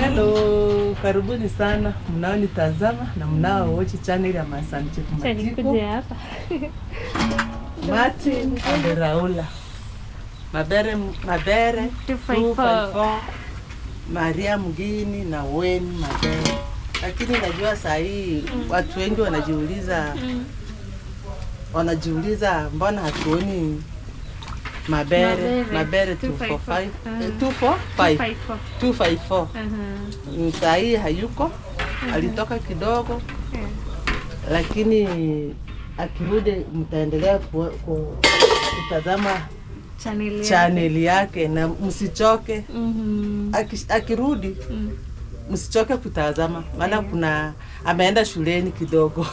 Hello, karibuni sana mnaonitazama na mnao watch channel ya Matiko. Mati and Raula. Mabere 254. Maria Mgini na Weni Mabere. Lakini najua saa hii watu wengi wanajiuliza mbona hatuoni Mabere 245 254. Saa hii hayuko, alitoka kidogo. Lakini akirudi mtaendelea kutazama channel yake na msichoke. Akirudi msichoke kutazama, maana kuna ameenda shuleni kidogo.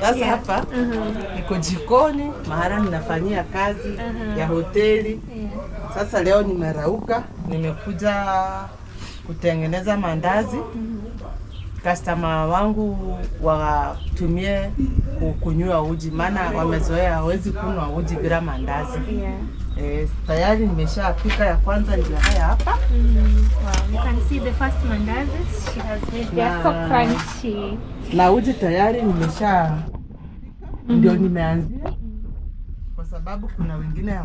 Sasa hapa niko jikoni mahali ninafanyia kazi ya hoteli. Sasa leo nimerauka, nimekuja kutengeneza mandazi. Customer wangu watumie kunywa uji, maana wamezoea hawezi kunywa uji bila mandazi. Tayari nimeshapika ya kwanza, ndio haya hapa. Wow, you can see the first mandazis she has made. They are so crunchy. Na uji tayari ndio nimeanzia. Kwa sababu kuna wengine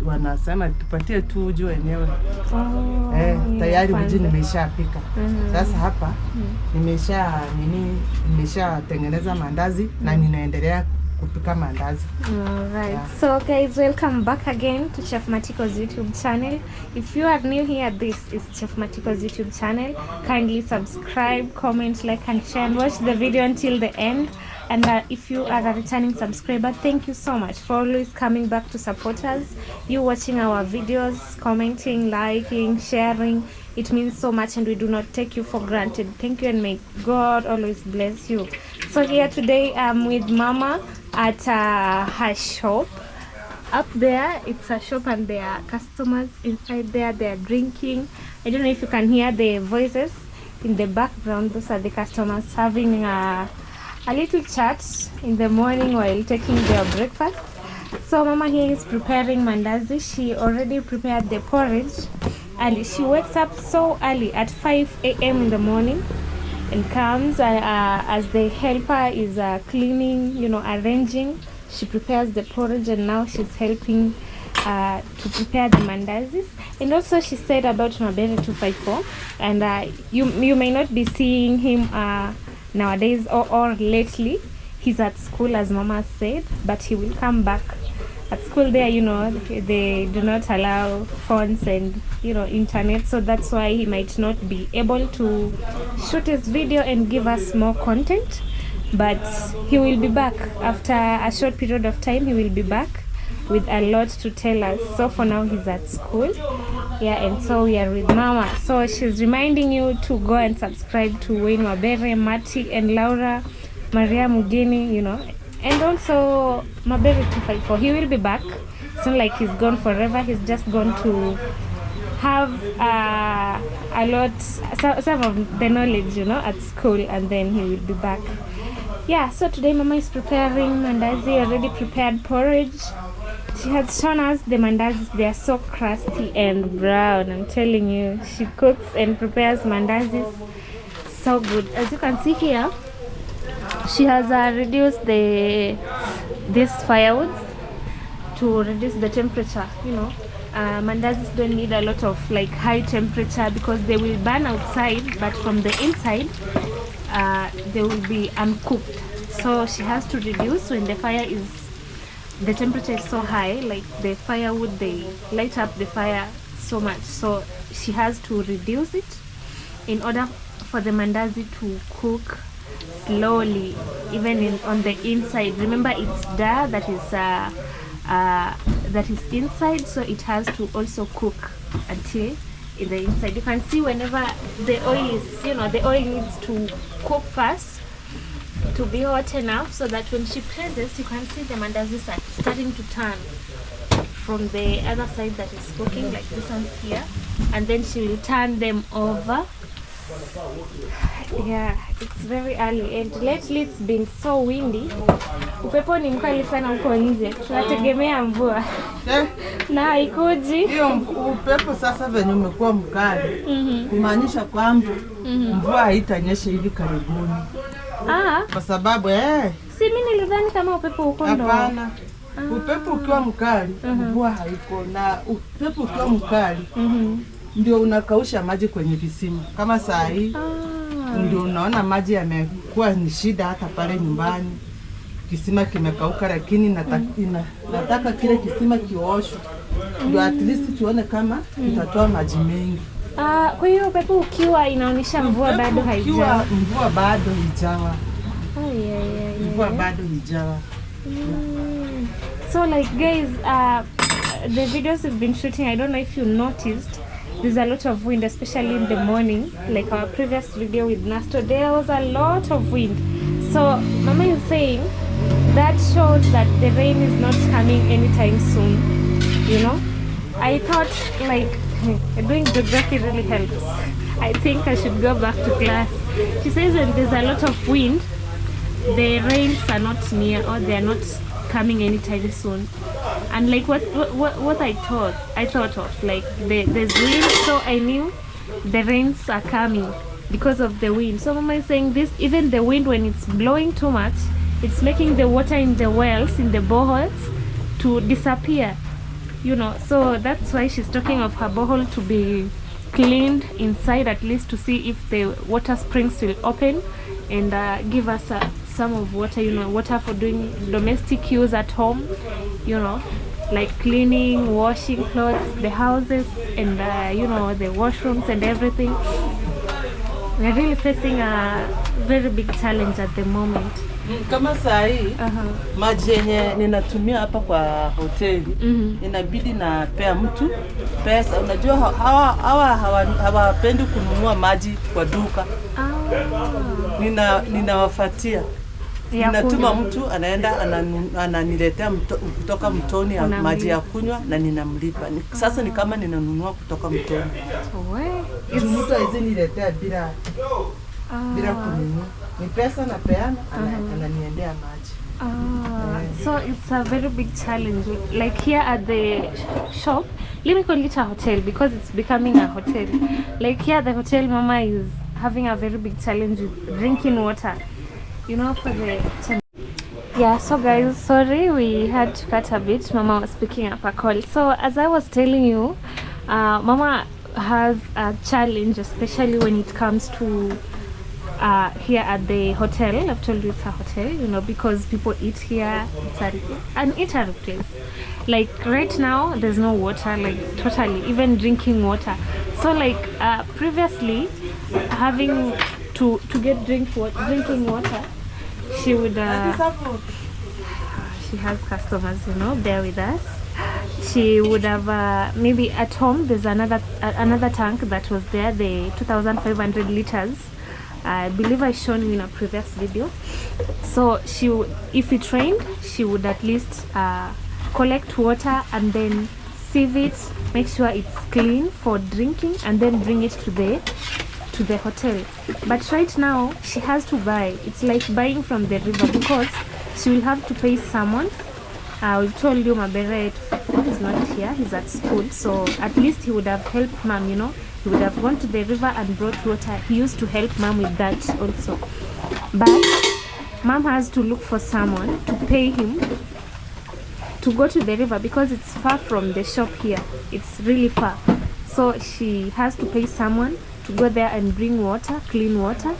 wanasema tupatie tu uji wenyewe. Tayari uji nimeshapika. Sasa hapa nimeshatengeneza mandazi na ninaendelea kupika mandazi. Alright. So guys, welcome back again to Chef Matiko's YouTube channel. If you are new here, this is Chef Matiko's YouTube channel. Kindly subscribe, comment, like and share, and watch the video until the end. And if you are a returning subscriber, thank you so much for always coming back to support us. You watching our videos, commenting, liking, sharing. It means so much and we do not take you for granted. Thank you and may God always bless you. So here today I'm with Mama at her shop. Up there it's a shop and there are customers inside there. They are drinking. I don't know if you can hear the voices in the background. Those are the customers having a little chat in the morning while taking their breakfast. So Mama here is preparing mandazi. She already prepared the porridge. And she wakes up so early at 5 a.m. in the morning and comes as the helper is cleaning, arranging. She prepares the porridge and now she's helping to prepare the mandazis. And also she said about Mabere 254, and you may not be seeing him nowadays or lately. He's at school, as Mama said, but he will come back. At school there, they do not allow phones and internet, so that's why he might not be able to shoot his video and give us more content, but he will be back after a short period of time. He will be back with a lot to tell us. So for now he's at school, and so we are with Mama. So she's reminding you to go and subscribe to Wayne Mabere, Mati and Laura, Maria Mugini, and also Mabere 254. He will be back. It's not like he's gone forever. He's just going to have a lot, some of the knowledge, at school, and then he will be back. So today Mama is preparing mandazi, already prepared porridge. She has shown us the mandazis. They are so crusty and brown. I'm telling you, she cooks and prepares mandazis so good. As you can see here, she has reduced this firewood to reduce the temperature. Mandazis don't need a lot of high temperature because they will burn outside, but from the inside they will be uncooked. So she has to reduce when the temperature is so high, like the firewood, they light up the fire so much. So she has to reduce it in order for the mandazi to cook slowly, even on the inside. Remember, it's dough that is inside, so it has to also cook until in the inside. You can see whenever the oil is, the oil needs to cook first to be hot enough so that when she presses, you can see the mandazis are starting to turn from the other side that is cooking, like this one here, and then she will turn them over Yeah, it's very early and lately it's been so windy. Upepo ni mkali sana huko nje. Tunategemea mvua. Na haikuji. Hiyo upepo sasa venye umekuwa mkali. Kumaanisha kwamba mvua haitanyesha hivi karibuni. Kwa sababu si mimi nilidhani kama upepo uko ndo. Hapana. Upepo ukiwa mkali, mvua haiko, na upepo ukiwa mkali ndio unakausha maji kwenye visima. Kama saa hii ndio unaona maji yamekuwa ni shida hata pale nyumbani. Kisima kimekauka, lakini nataka kile kisima kioshwe. Ndio at least tuone kama tutatoa maji mengi. Kwa hiyo upepo ukiwa inaonyesha mvua bado haijawa. Mvua bado haijawa. Mvua bado haijawa. So like guys, the videos we've been shooting, I don't know if you noticed, there's a lot of wind, especially in the morning. Like our previous video with Nasto, there was a lot of wind. So Mama is saying that shows that the rain is not coming anytime soon. You know, I thought like doing geography really helps. I think I should go back to class. She says that there's a lot of wind, the rains are not near, or they are not coming anytime soon. And like what I thought of, like there's wind, so I knew the rains are coming because of the wind. So Mama is saying this, even the wind, when it's blowing too much, it's making the water in the wells, in the boreholes, to disappear, you know. So that's why she's talking of her borehole to be cleaned inside, at least to see if the water springs will open and give us some of water, you know, water for doing domestic use at home, you know, like cleaning, washing clothes, the houses, and you know, the washrooms and everything. We're really facing a very big challenge at the moment. Kama saa hii maji yenye ninatumia hapa kwa hoteli inabidi napea mtu pesa. Unajua hawapendi kununua maji kwa duka. Ninawafatia. Ninatuma mtu anaenda ananiletea kutoka mtoni ya maji ya kunywa na ninamlipa. Sasa ni kama ninanunua kutoka mtoni. Mtu hizi niletea bila kununua. Ni pesa na peana ananiendea maji. So it's a very big challenge. Like here at the shop, let me call it a hotel because it's becoming a hotel. Like here at the hotel, Mama is having a very big challenge with drinking water. You know, for the yeah. So guys, sorry we had to cut a bit. Mama was picking up a call. So as I was telling you, Mama has a challenge, especially when it comes to here at the hotel. I've told you it's a hotel, you know, because people eat here. It's an eatery place. Like right now there's no water, like totally, even drinking water. So like previously, having to get drinking water, she would she has customers, you know, bear with us. She would have maybe at home there's another tank that was there, the 2,500 liters. I believe I shown you in a previous video. So she would, if it rained, she would at least collect water and then sieve it, make sure it's clean for drinking, and then bring it to the hotel. But right now she has to buy. It's like buying from the river because she will have to pay someone. We've told you Mabere is not here, he's at school, so at least he would have helped Mom, you know. He would have gone to the river and brought water. He used to help Mom with that also. But Mom has to look for someone to pay him to go to the river because it's far from the shop here. It's really far. So she has to pay someone to go there and bring water, clean water,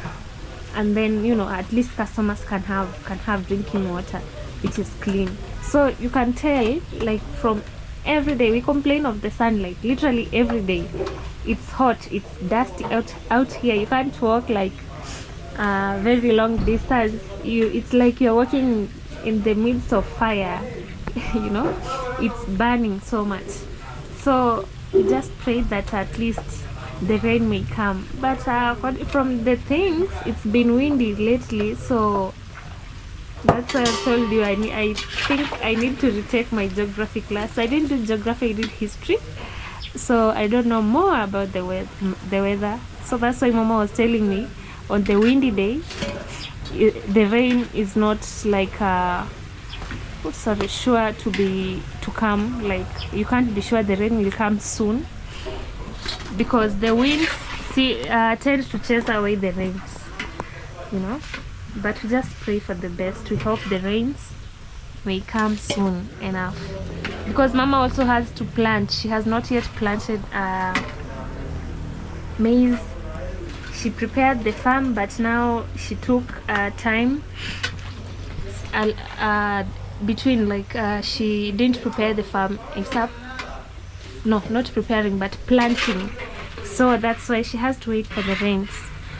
and then, you know, at least customers can have drinking water which is clean. So you can tell, like, from every day we complain of the sunlight, literally every day. It's hot, it's dusty out here. You can't walk like very long distance. It's like you're walking in the midst of fire. You know, it's burning so much. So we just pray that at least the rain may come. But from the things, it's been windy lately, so that's why I told you I think I need to retake my geography class. I didn't do geography, I did history, so I don't know more about the weather. So that's why Mama was telling me on the windy day, the rain is not like sure to come. Like you can't be sure the rain will come soon, because the winds tend to chase away the rains, you know. But we just pray for the best. We hope the rains may come soon enough, because Mama also has to plant. She has not yet planted maize. She prepared the farm, but now she took time between, like she didn't prepare the farm except not preparing but planting. So that's why she has to wait for the rains.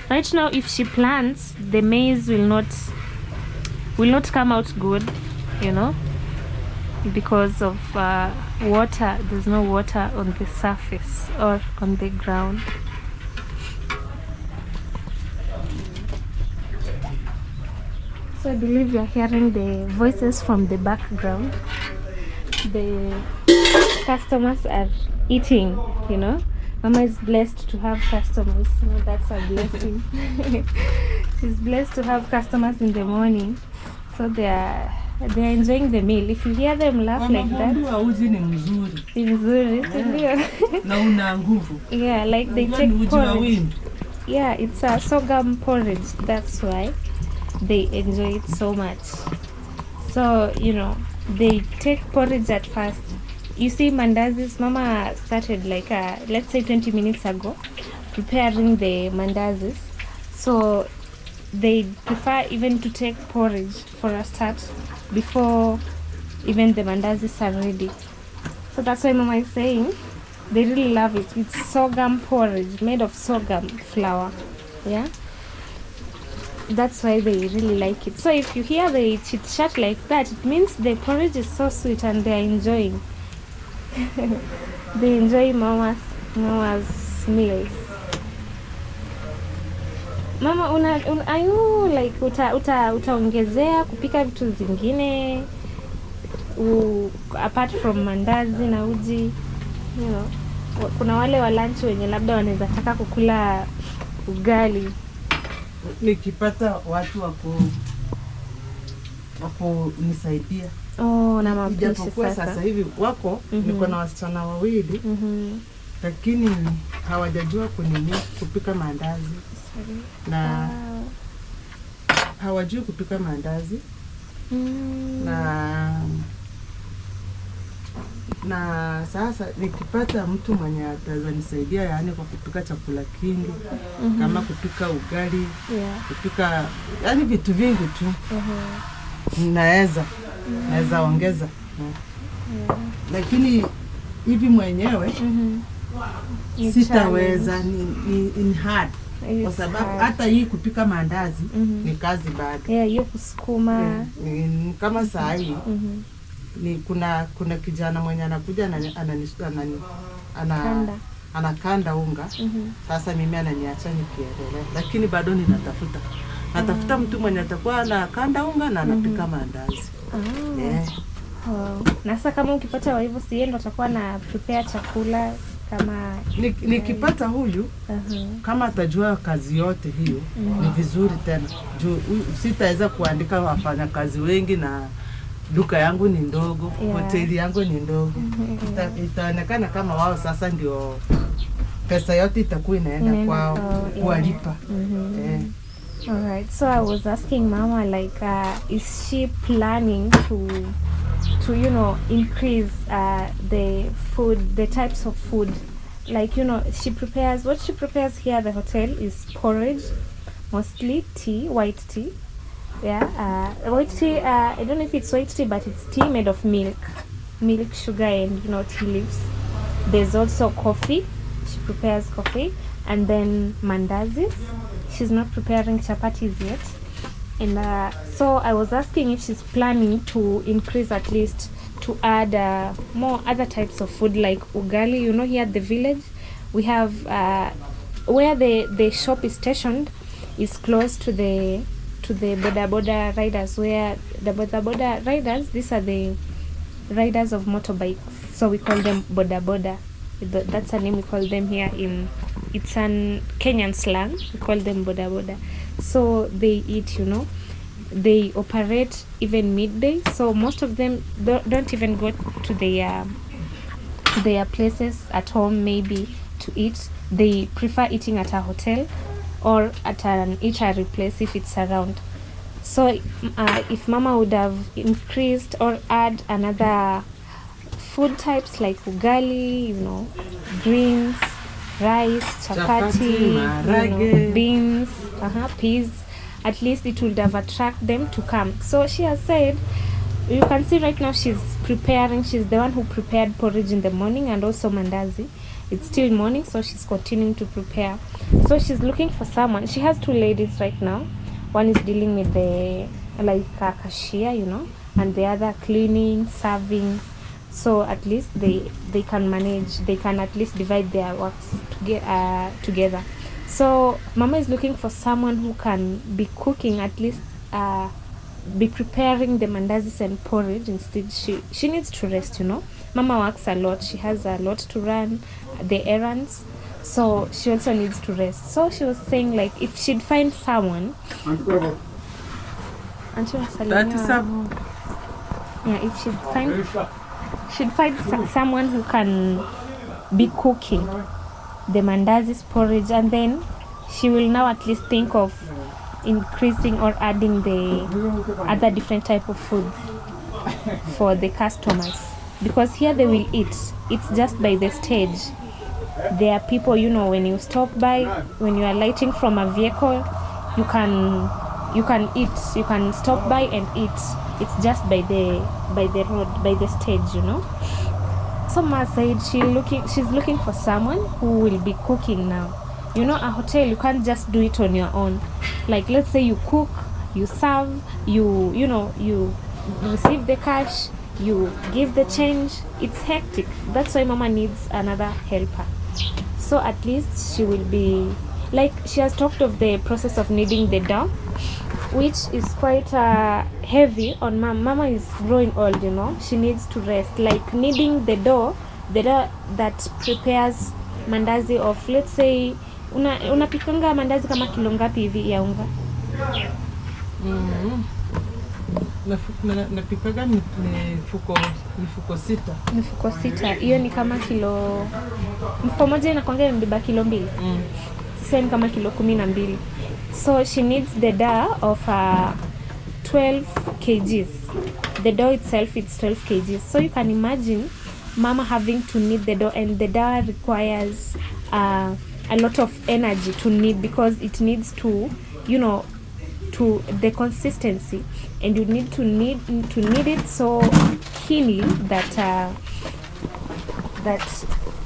Right now, if she plants, the maize will not come out good, you know, because of water. There's no water on the surface or on the ground. So I believe you're hearing the voices from the background. The customers are eating, you know. Mama is blessed to have customers. You know, that's a blessing. She's blessed to have customers in the morning. So they are enjoying the meal. If you hear them laugh like that, yeah, like they take porridge. Yeah, it's a sorghum porridge. That's why they enjoy it so much. So, you know, they take porridge at first. You see, mandazis, Mama started like let's say 20 minutes ago preparing the mandazis. So they prefer even to take porridge for a start before even the mandazis are ready. So that's why Mama is saying they really love it. It's sorghum porridge made of sorghum flour. Yeah, that's why they really like it. So if you hear the chit chat like that, it means the porridge is so sweet and they are enjoying. They enjoy Mama's meals. Mama, are you like utaongezea kupika vitu zingine apart from mandazi na uji, you know? Kuna wale wa lunch wenye labda wanaweza taka kukula ugali. Nikipata watu wako nisaidia. Oh, na mapishi sasa. Sasa hivi wako niko na wasichana wawili. Lakini hawajajua kupika mandazi. Na hawajui kupika mandazi. Na sasa nikipata mtu mwenye atanisaidia, yani kwa kupika chakula kingi, kama kupika ugali, kupika yani vitu vingi tu. Naweza ongeza. Lakini hivi mwenyewe sitaweza, ni hard. Kwa sababu hata hii kupika mandazi ni kazi bado. Yeah, hiyo kusukuma. Kama saa hii ni kuna kijana mwenye anakuja anakanda unga. Sasa mimi ananiacha nikiendelea, lakini bado natafuta mtu mwenye atakuwa anakanda unga na anapika mandazi. Na sasa kama ukipata wa hivyo, si yeye ndo atakuwa na prepare chakula kama nikipata huyu kama atajua kazi yote hiyo ni vizuri tena. Juu sitaweza kuandika wafanya kazi wengi na duka yangu ni ndogo, hoteli yangu ni ndogo. Itaonekana kama wao sasa ndio pesa yote itakuwa inaenda kwao kuwalipa. Alright, so I was asking Mama like is she planning to you know increase the types of food, like, you know, what she prepares here at the hotel is porridge, mostly tea, white tea. White tea, I don't know if it's white tea, but it's tea made of milk, sugar, and, you know, tea leaves. There's also coffee. She prepares coffee, and then mandazis. She's not preparing chapatis yet. And so I was asking if she's planning to increase, at least to add more other types of food like ugali. You know, here at the village we have where the shop is stationed is close to the boda riders, where the boda riders, these are the riders of motorbikes, so we call them boda. That's a name we call them here in it's an Kenyan slang. We call them boda boda. So they eat, they operate even midday. So most of them don't even go to their places at home maybe to eat. They prefer eating at a hotel or at an eatery place if it's around. So if mama would have increased or add another food types like ugali, greens, rice, chapati, beans, peas, at least it would have attracted them to come. So she has said, you can see right now she's preparing. She's the one who prepared porridge in the morning and also mandazi. It's still morning, so she's continuing to prepare. So she's looking for someone. She has 2 ladies right now. One is dealing with the cashier, and the other cleaning, serving. So at least they can manage. They can at least divide their works together. So mama is looking for someone who can be cooking, at least be preparing the mandazis and porridge. Instead she needs to rest. Mama works a lot. She has a lot to run, the errands. So she also needs to rest. So she was saying, like, if she'd find someone, if she'd find someone who can be cooking the mandazis, porridge, and then she will now at least think of increasing or adding the other different type of foods for the customers, because here they will eat. It's just by the stage. There are people, when you stop by, when you are lighting from a vehicle, you can eat. You can stop by and eat. It's just by the road, by the stage, So Ma said she's looking for someone who will be cooking now. A hotel, you can't just do it on your own. Like, let's say you cook, you serve, you receive the cash, you give the change. It's hectic. That's why mama needs another helper. So at least she will be, like, she has talked of the process of kneading the dough, which is quite heavy on mama. Mama is growing old, she needs to rest. Like kneading the dough that prepares mandazi of, let's say, unapikanga mandazi kama kilo ngapi hivi ya unga? Napikaga mifuko 6. Mifuko 6. Hiyo ni kama kilo, mfuko moja inakuanga imebeba kilo 2. Sasa ni kama kilo 12. So she needs the dough of 12 kgs. The dough itself is 12 kgs. So you can imagine mama having to knead the dough, and the dough requires a lot of energy to knead, because it needs to, to the consistency, and you need to knead it so keenly that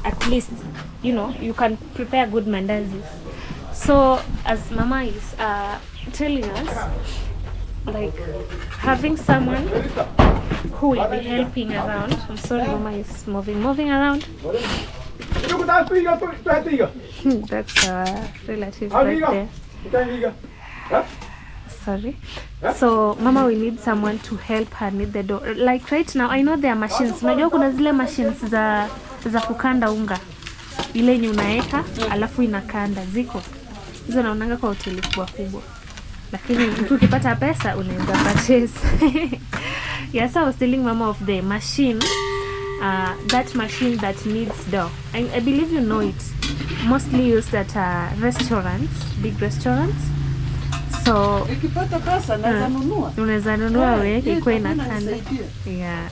at least you can prepare good mandazis. So as mama is telling us, like, having someone who will be helping around. I'm sorry, mama is moving around. That's a relative right there. Sorry. So mama will need someone to help her knead the dough. Like right now, I know there are machines. Unajua kuna zile machines za kukanda unga. Ile yenye unaeka alafu inakanda, ziko. Hizo naonanga kwa hoteli kubwa. Lakini mtu ukipata pesa unaweza purchase. Yes, I was telling mama of the machine. That machine that kneads dough. I believe you know it. Mostly used at restaurants, big restaurants. So ikipata pesa unaweza nunua wewe ikuwe inakanda. Yeah.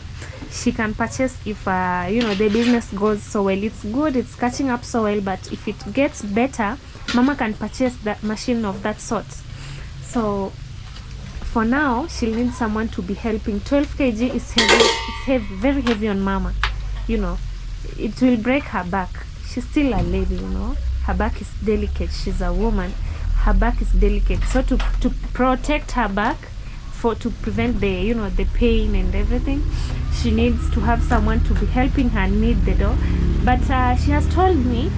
She can purchase if the business goes so well. It's good, it's catching up so well, but if it gets better, mama can purchase that machine of that sort. So for now, she'll need someone to be helping. 12 kg is heavy. It's heavy, very heavy on mama. It will break her back. She's still a lady, Her back is delicate. She's a woman. Her back is delicate. So to protect her back, to prevent the the pain and everything, she needs to have someone to be helping her knead the dough. But she has told me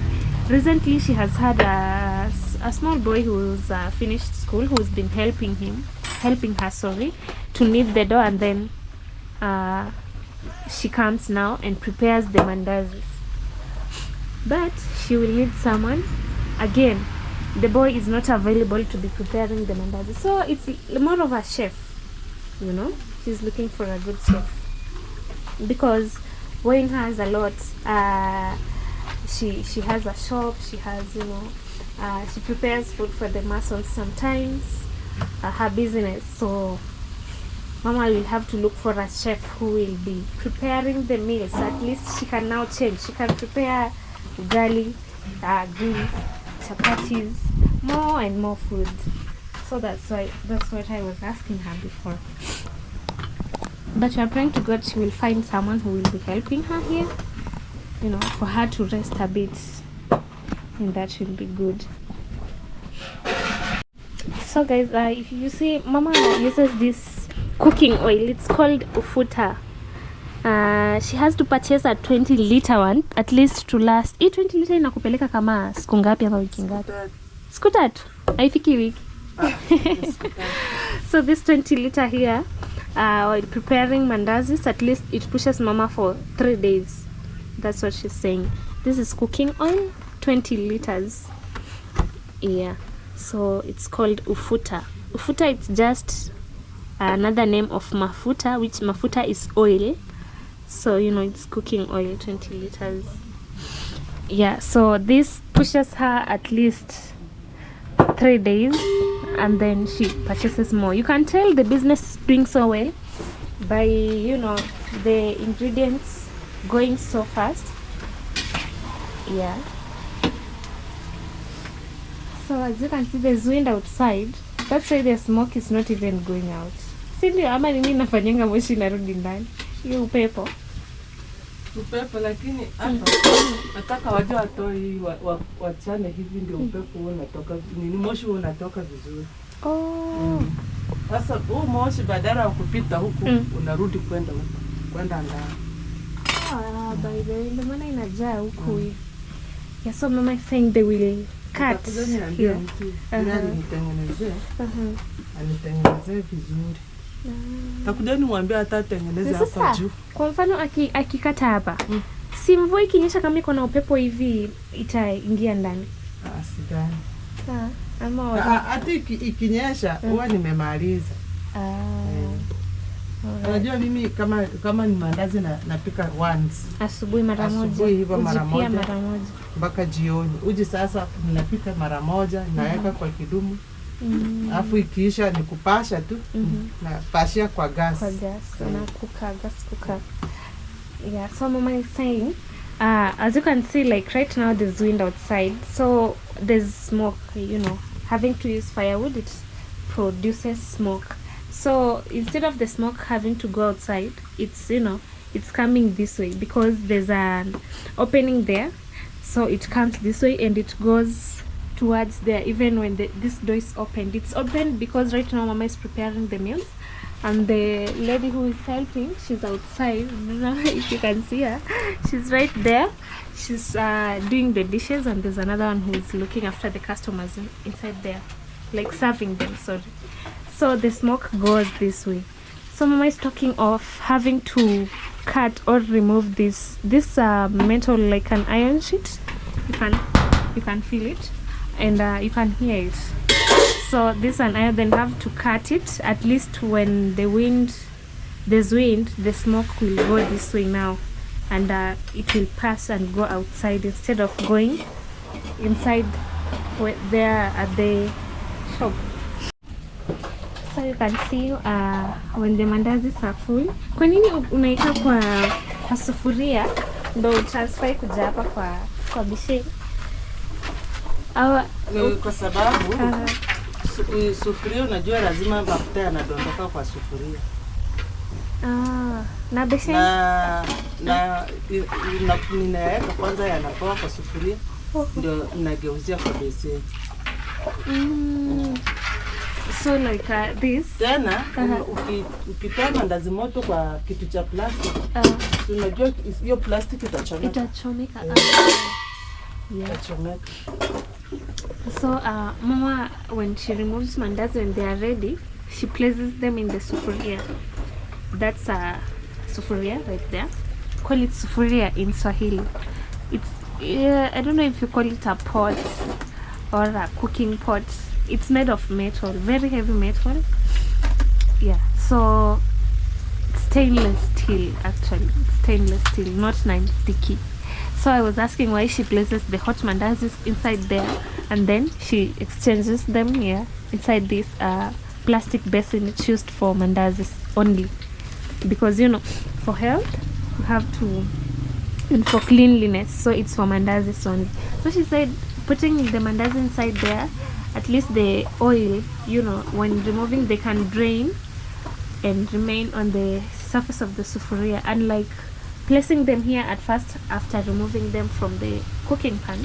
recently she has had a small boy who's finished school, who's been helping her to knead the dough, and then she comes now and prepares the mandazis. But she will need someone again, the boy is not available to be preparing the mandazi. So it's more of a chef, you know. She's looking for a good chef because Wayne has a lot. She has a shop. She has, you know, she prepares food for the Masons sometimes. Her business. So Mama will have to look for a chef who will be preparing the meals. At least she can now change. She can prepare ugali, greens, chapatis, more and more food. So that's what I was asking her before. But we are praying to God she will find someone who will be helping her here, you know, for her to rest a bit, and that will be good. So guys, if you see, Mama uses this cooking oil. It's called ufuta. She has to purchase a 20-liter one at least to last. Hii 20 liter inakupeleka kama siku ngapi ama wiki ngapi? Siku tatu. Haifiki wiki. So this 20 liter here, while preparing mandazis, at least it pushes Mama for 3 days. That's what she's saying. This is cooking oil, 20 liters. Yeah. So it's called ufuta. Ufuta, it's just another name of mafuta, which mafuta is oil. So, you know, it's cooking oil, 20 liters. Yeah, so this pushes her at least 3 days, and then she purchases more. You can tell the business is doing so well by, you know, the ingredients going so fast. Yeah. So as you can see, there's wind outside. That's why the smoke is not even going out. Si ndio ama nini nafanyanga moshi narudi ndani? Hiyo upepo. Upepo, lakini hapa nataka waje watoi wachane hivi ndio upepo unatoka, nini moshi unatoka vizuri. Oh. Sasa huu moshi badala ya kupita huku unarudi kwenda huku, kwenda ndani. By the way, ndio maana inajaa huku hivi. Yeah, so Mama is saying they will cut here. Anitengenezee vizuri. Takudeni mwambie hata atengeneze hapa juu. Kwa mfano akikata hapa. Si mvua ikinyesha kama iko na upepo hivi itaingia ndani. Sidhani. Ama hata ikinyesha huwa nimemaliza. Unajua mimi kama ni mandazi napika once. Asubuhi mara moja. Asubuhi hivyo mara moja. Mpaka jioni. Uji sasa ninapika mara moja, naweka kwa kidumu. Alafu ikiisha ni kupasha tu. Na pashia kwa gas. Kwa gas. Na gas cooker. Yeah, so Mama is saying, as you can see, like right now there's wind outside. So there's smoke, you know. Having to use firewood, it produces smoke. So instead of the smoke having to go outside, it's, you know, it's coming this way because there's an opening there. So it comes this way and it goes towards there. Even when this door is opened, it's opened because right now Mama is preparing the meals, and the lady who is helping, she's outside. I don't know if you can see her. She's right there. She's doing the dishes, and there's another one who is looking after the customers inside there, like serving them. Sorry. So the smoke goes this way. So Mama is talking of having to cut or remove this metal, like an iron sheet. You can feel it, and you can hear it. So this and I then have to cut it. At least when there's wind, the smoke will go this way now, and it will pass and go outside instead of going inside there at the shop. So you can see when the mandazis are full. Kwa nini unaika kwa sufuria ndo transfer kuja hapa kwa bisheni? Kwa sababu sufuria unajua lazima mafuta yanadondoka kwa sufuria. Na bisheni na ninaweka kwanza yanapoa kwa sufuria ndio nageuzia kwa besheni. So like this. Tena ukitoa mandazi moto kwa kitu cha plastic, unajua hiyo plastic itachomeka. Yeah. Itachomeka. So Mama, when she removes mandazi when they are ready, she places them in the sufuria. That's a sufuria right there. Call it sufuria in Swahili. It's I don't know if you call it a pot or a cooking pot. It's made of metal, very heavy metal. Yeah, so stainless steel, actually stainless steel, not non-sticky. So I was asking why she places the hot mandazis inside there and then she exchanges them here inside this plastic basin. It's used for mandazis only, because you know, for health you have to, and for cleanliness, so it's for mandazis only. So she said putting the mandazi inside there, at least the oil, you know, when removing they can drain and remain on the surface of the sufuria, unlike placing them here at first after removing them from the cooking pan,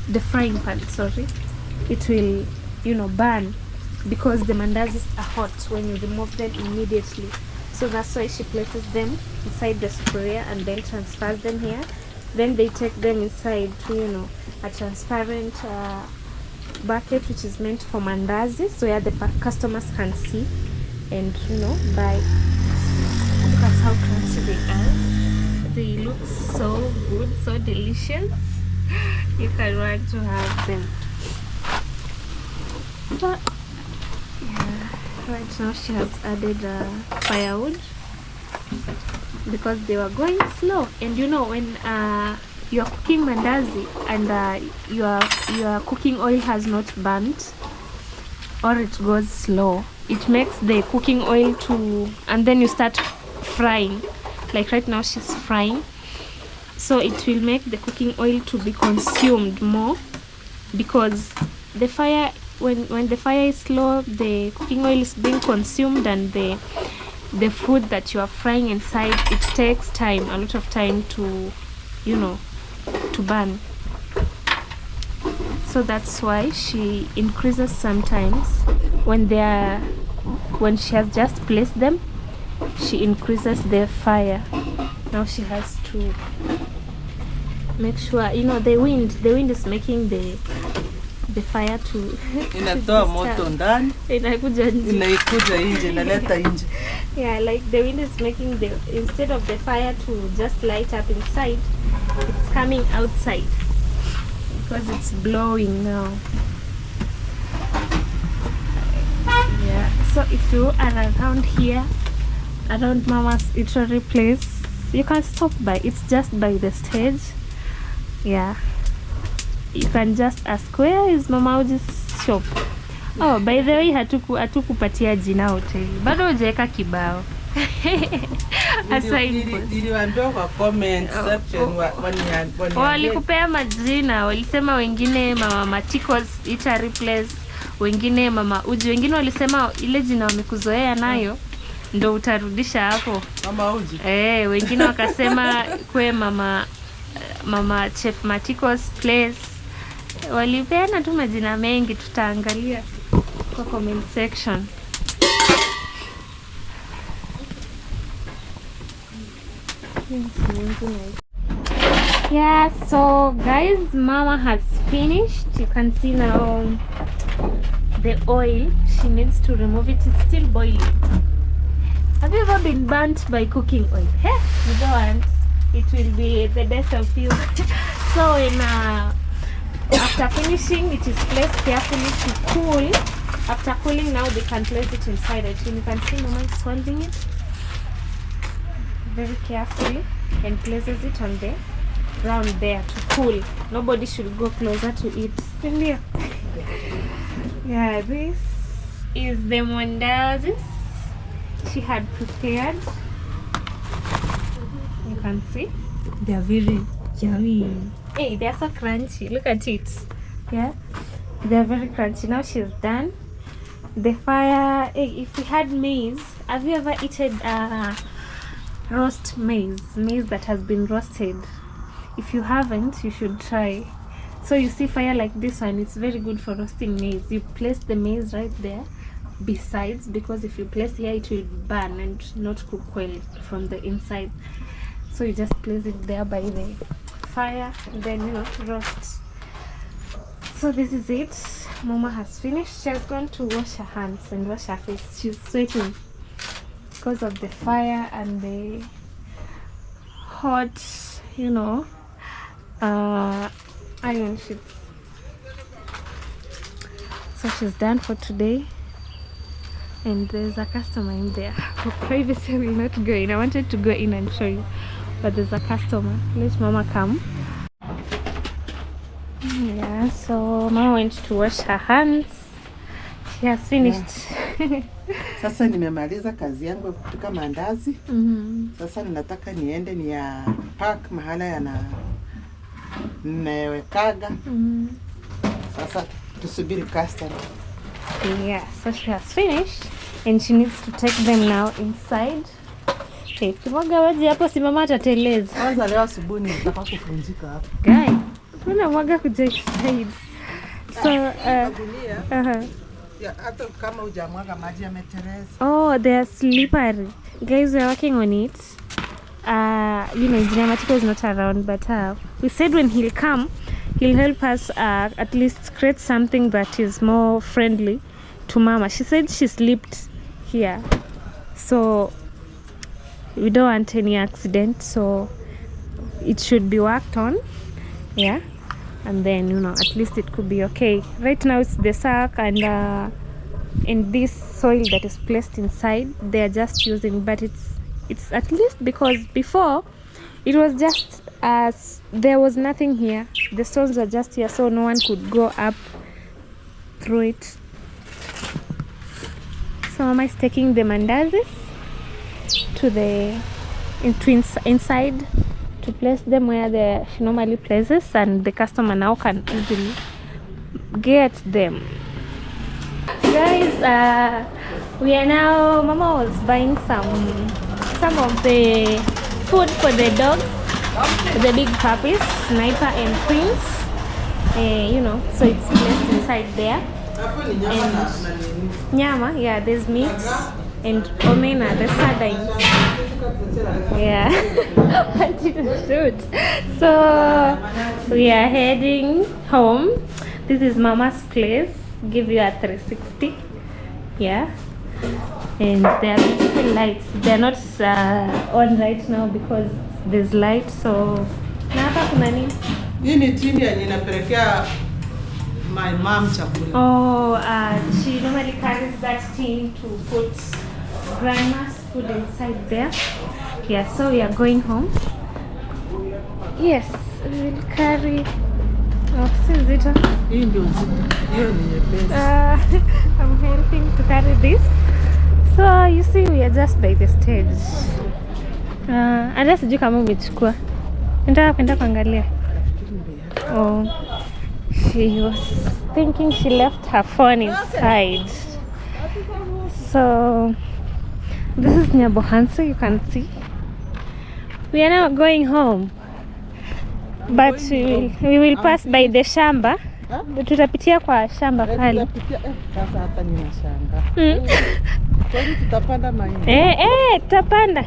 the frying pan, sorry, it will, you know, burn, because the mandazis are hot when you remove them immediately. So that's why she places them inside the sufuria and then transfers them here. Then they take them inside to, you know, a transparent bucket which is meant for mandazis, so yeah, the customers can see and, you know, buy. Look at how crunchy they are. They look so good, so delicious. You can want to have them. But yeah, right now she has added firewood because they were going slow. And you know, when you are cooking mandazi and your cooking oil has not burnt or it goes slow, it makes the cooking oil to, and then you start frying, like right now she's frying, so it will make the cooking oil to be consumed more, because the fire, when the fire is slow, the cooking oil is being consumed, and the food that you are frying inside, it takes time, a lot of time to, you know, to burn. So that's why she increases sometimes when she has just placed them, she increases the fire. Now she has to make sure, you know, the wind is making the fire to inatoa moto ndani, inaikuja nje, inaleta nje. Yeah, like the wind is making the, instead of the fire to just light up inside, it's coming outside because it's blowing now. Yeah, so if you are around here, around Mama's eatery place, you can stop by. It's just by the stage. Yeah, you can just ask, where is Mama Uji's shop? Oh, by the way, hatukupatia jina hoteli, bado hujaweka kibao. Niliwaambia kwa comment section walikupea majina, walisema wengine Mama Matiko's eatery place, wengine Mama Uji, wengine walisema ile jina wamekuzoea nayo ndo utarudisha hapo Mama Uji. Wengine wakasema kwe Mama Chef Matiko's place. Walipeana tu majina mengi, tutaangalia kwa comment section. Yeah, so guys, Mama has finished. You can see now the oil, she needs to remove it. It's still boiling. Have you ever been burnt by cooking oil? Hey, you don't. It will be the death of you. So when after finishing, it is placed carefully to cool. After cooling, now they can place it inside it. You can see Mama is holding it very carefully and places it on the ground there to cool. Nobody should go closer to it. Yeah, this is the mandazis she had prepared. You can see they are very yummy. Hey, they are so crunchy. Look at it. Yeah, they are very crunchy. Now she's done. The fire. Hey, if we had maize, have you ever eaten roast maize that has been roasted? If you haven't, you should try. So you see fire like this one, it's very good for roasting maize. You place the maize right there besides, because if you place here it will burn and not cook well from the inside. So you just place it there by the fire and then, you know, roast. So this is it. Mama has finished. She has gone to wash her hands and wash her face. She's sweating because of the fire and the hot, you know, iron sheets. So she's done for today. And there's a customer in there. For privacy, I will not go in. I wanted to go in and show you, but there's a customer. Let Mama come. Yeah, so Mama went to wash her hands. She has finished. Yeah. Sasa nimemaliza kazi yangu ya kupika mandazi. Sasa ninataka niende ni ya pack mahala yana nimewekaga. Sasa tusubiri customer. Yeah, so she has finished and she needs to take them now inside. Hey, kimwaga waje hapo si mama atateleza. Kwanza leo asubuhi nitaka kupumzika hapo. Guy, kuna mwaga kuja inside. So hata kama hujamwaga maji yametereza. Oh, they are slippery. Guys, we are working on it. You know, Engineer Matiko is not around, but we said when he'll come, he'll help us at least create something that is more friendly to Mama. She said she slipped here, so we don't want any accident, so it should be worked on. Yeah, and then, you know, at least it could be okay. Right now it's the sack and in this soil that is placed inside they are just using, but it's at least, because before it was just there was nothing here. The stones were just here, so no one could go up through it. So Mama is taking the mandazis to the inside to place them where she normally places, and the customer now can easily get them. Guys, we are now, Mama was buying some of the food for the dogs, the big puppies, Sniper and Prince, you know, so it's placed inside there. And nyama, yeah, there's meat and omena, the sardines. Yeah. What did you shoot? So we are heading home. This is Mama's place. Give you a 360. Yeah. And there are beautiful lights. They're not on right now because there's light. So na hapa kuna nini? Hii ni tini yenye inapelekea my mom chakula. Oh, she normally carries that tin to put grandma's food inside there. Yeah, so we are going home. Yes, we will carry. Oh, Zita. I'm helping to carry this. So you see, we are just by the stage. Hata sijui kama umechukua. Nataka kwenda kuangalia. Oh, she was thinking she left her phone inside. So this is Nyabohanse, you can see. We are now going home, but we will pass by the shamba. Tutapitia kwa shamba pale. Sasa hata ninashanga. Kwani tutapanda mahindi? Tutapanda,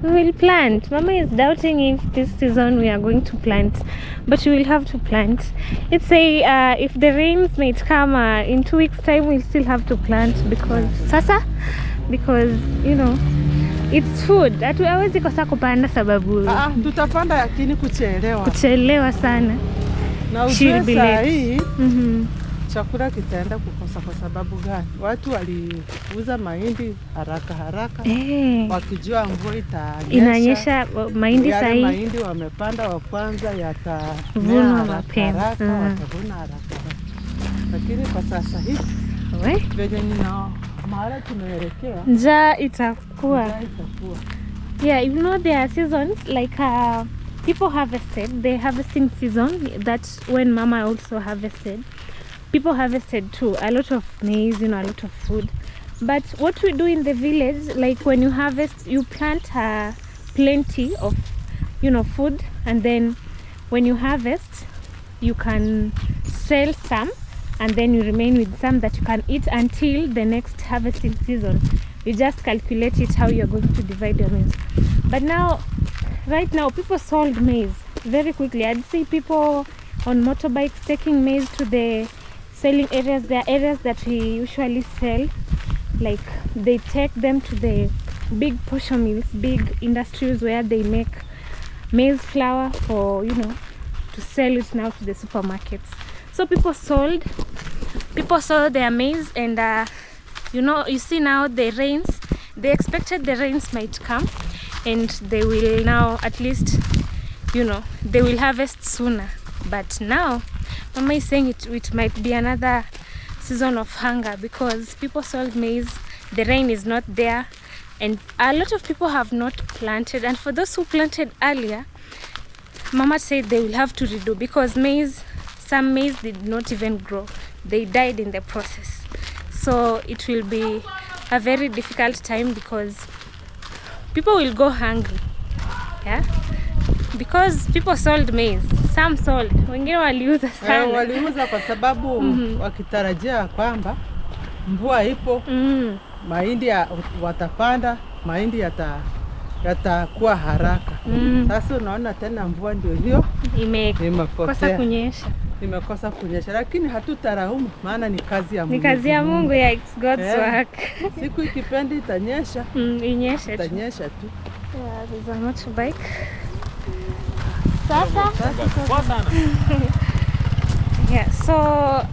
we will plant. Mama is doubting if this season we are going to plant, but we will have to plant. It's if the rains might come in 2 weeks time, we'll still have to plant because you know it's food. Hatuwezi kosa kupanda sababu tutapanda lakini kuchelewa sana. Na ujue hii chakula kitaenda kukosa kwa sababu gani? Watu waliuza mahindi haraka wakijua mvua inanyesha mahindi sahi. Mahindi wamepanda wa kwanza yatavunwa mapema. Watavuna haraka. Lakini kwa sasa hii venye nina mahali tunaelekea njaa itakuwa. Yeah, you know there are seasons like people harvested, the harvesting season, that's when Mama also harvested. People harvested too, a lot of maize, you know, a lot of food. But what we do in the village, like when you harvest, you plant plenty of, you know, food, and then when you harvest, you can sell some, and then you remain with some that you can eat until the next harvesting season. You just calculate it how you're going to divide your maize. But now, right now, people sold maize very quickly. I'd see people on motorbikes taking maize to the selling areas. There are areas that we usually sell, like they take them to the big portion mills, big industries where they make maize flour for, you know, to sell it now to the supermarkets. So people sold people saw their maize, and you see now the rains. They expected the rains might come, and they will now at least, they will harvest sooner. But now Mama is saying it might be another season of hunger, because people sold maize, the rain is not there, and a lot of people have not planted. And for those who planted earlier, Mama said they will have to redo, because some maize did not even grow. They died in the process. So it will be a very difficult time, because people will go hungry. Yeah? Because people sold maize. Some sold. Wengine waliuza sana. Waliuza kwa sababu wakitarajia kwamba mvua ipo, mahindi watapanda, mahindi yatakuwa haraka. Sasa unaona tena mvua ndio hiyo imekosa kunyesha. Imekosa kunyesha, lakini hatutaraumu, maana ni kazi ya Mungu. Ni kazi ya Mungu, it's God's work. Siku ikipendi itanyesha. Inyeshe. Itanyesha tu. Yeah, there's a motorbike. Yeah, so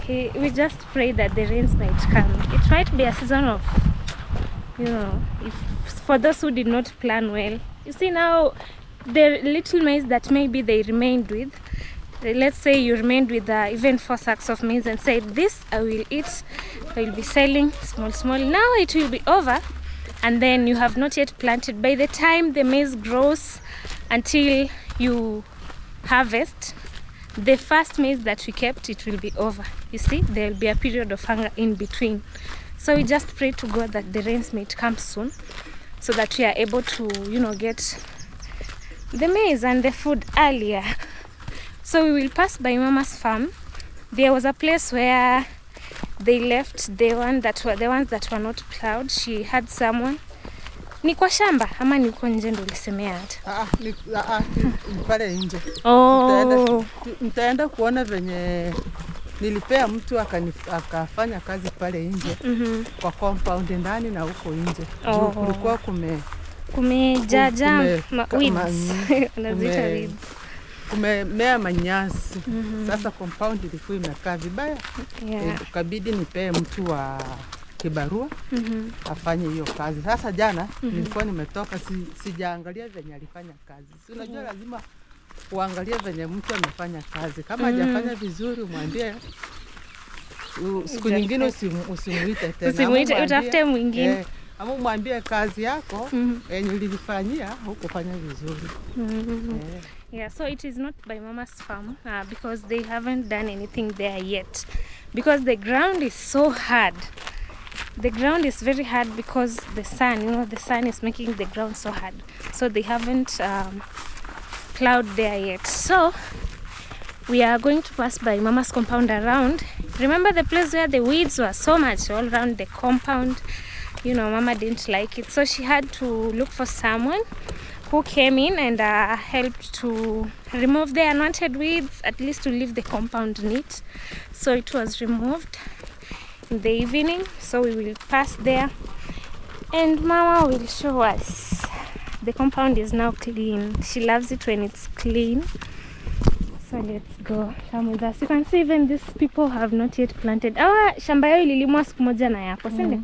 we just pray that the rains might come. It might be a season of, if for those who did not plan well. You see now, the little maize that maybe they remained with, let's say you remained with even 4 sacks of maize and said, this I will eat, I will be selling small. Now it will be over, and then you have not yet planted. By the time the maize grows until you harvest, the first maize that we kept, it will be over. You see, there will be a period of hunger in between. So we just pray to God that the rains may come soon, so that we are able to, get the maize and the food earlier. So we will pass by Mama's farm. There was a place where they left the ones that were not plowed. She had someone. Ni kwa shamba ama ni kwa nje ndo ulisemea hata? Ni pale nje. Oh. Nitaenda kuona venye nilipea mtu akafanya kazi pale nje. Kwa compound ndani na huko nje. Kulikuwa kumejaja weeds. Unaziita weeds. Kumemea manyasi. Sasa compound ilikuwa imekaa vibaya. Ukabidi nipee mtu wa kibarua afanye hiyo kazi. Sasa jana nilikuwa nimetoka, sijaangalia venye alifanya kazi. Si unajua lazima uangalie venye mtu amefanya kazi. Kama hajafanya vizuri umwambie, siku nyingine usimuite tena. Usimuite, utafute mwingine. Ama umwambie kazi yako yenye ulifanyia hukufanya vizuri. Yeah, so it is not by Mama's farm because they haven't done anything there yet, because the ground is so hard. The ground is very hard because the sun is making the ground so hard. So they haven't plowed there yet. So we are going to pass by Mama's compound around. Remember the place where the weeds were so much all around the compound? Mama didn't like it. So she had to look for someone who came in and helped to remove the unwanted weeds, at least to leave the compound neat. So it was removed in the evening. So we will pass there and Mama will show us. The compound is now clean. She loves it when it's clean. So let's go. Come with us. You can see even these people have not yet planted. Shamba yao ililimwa siku moja na yako, si ndio?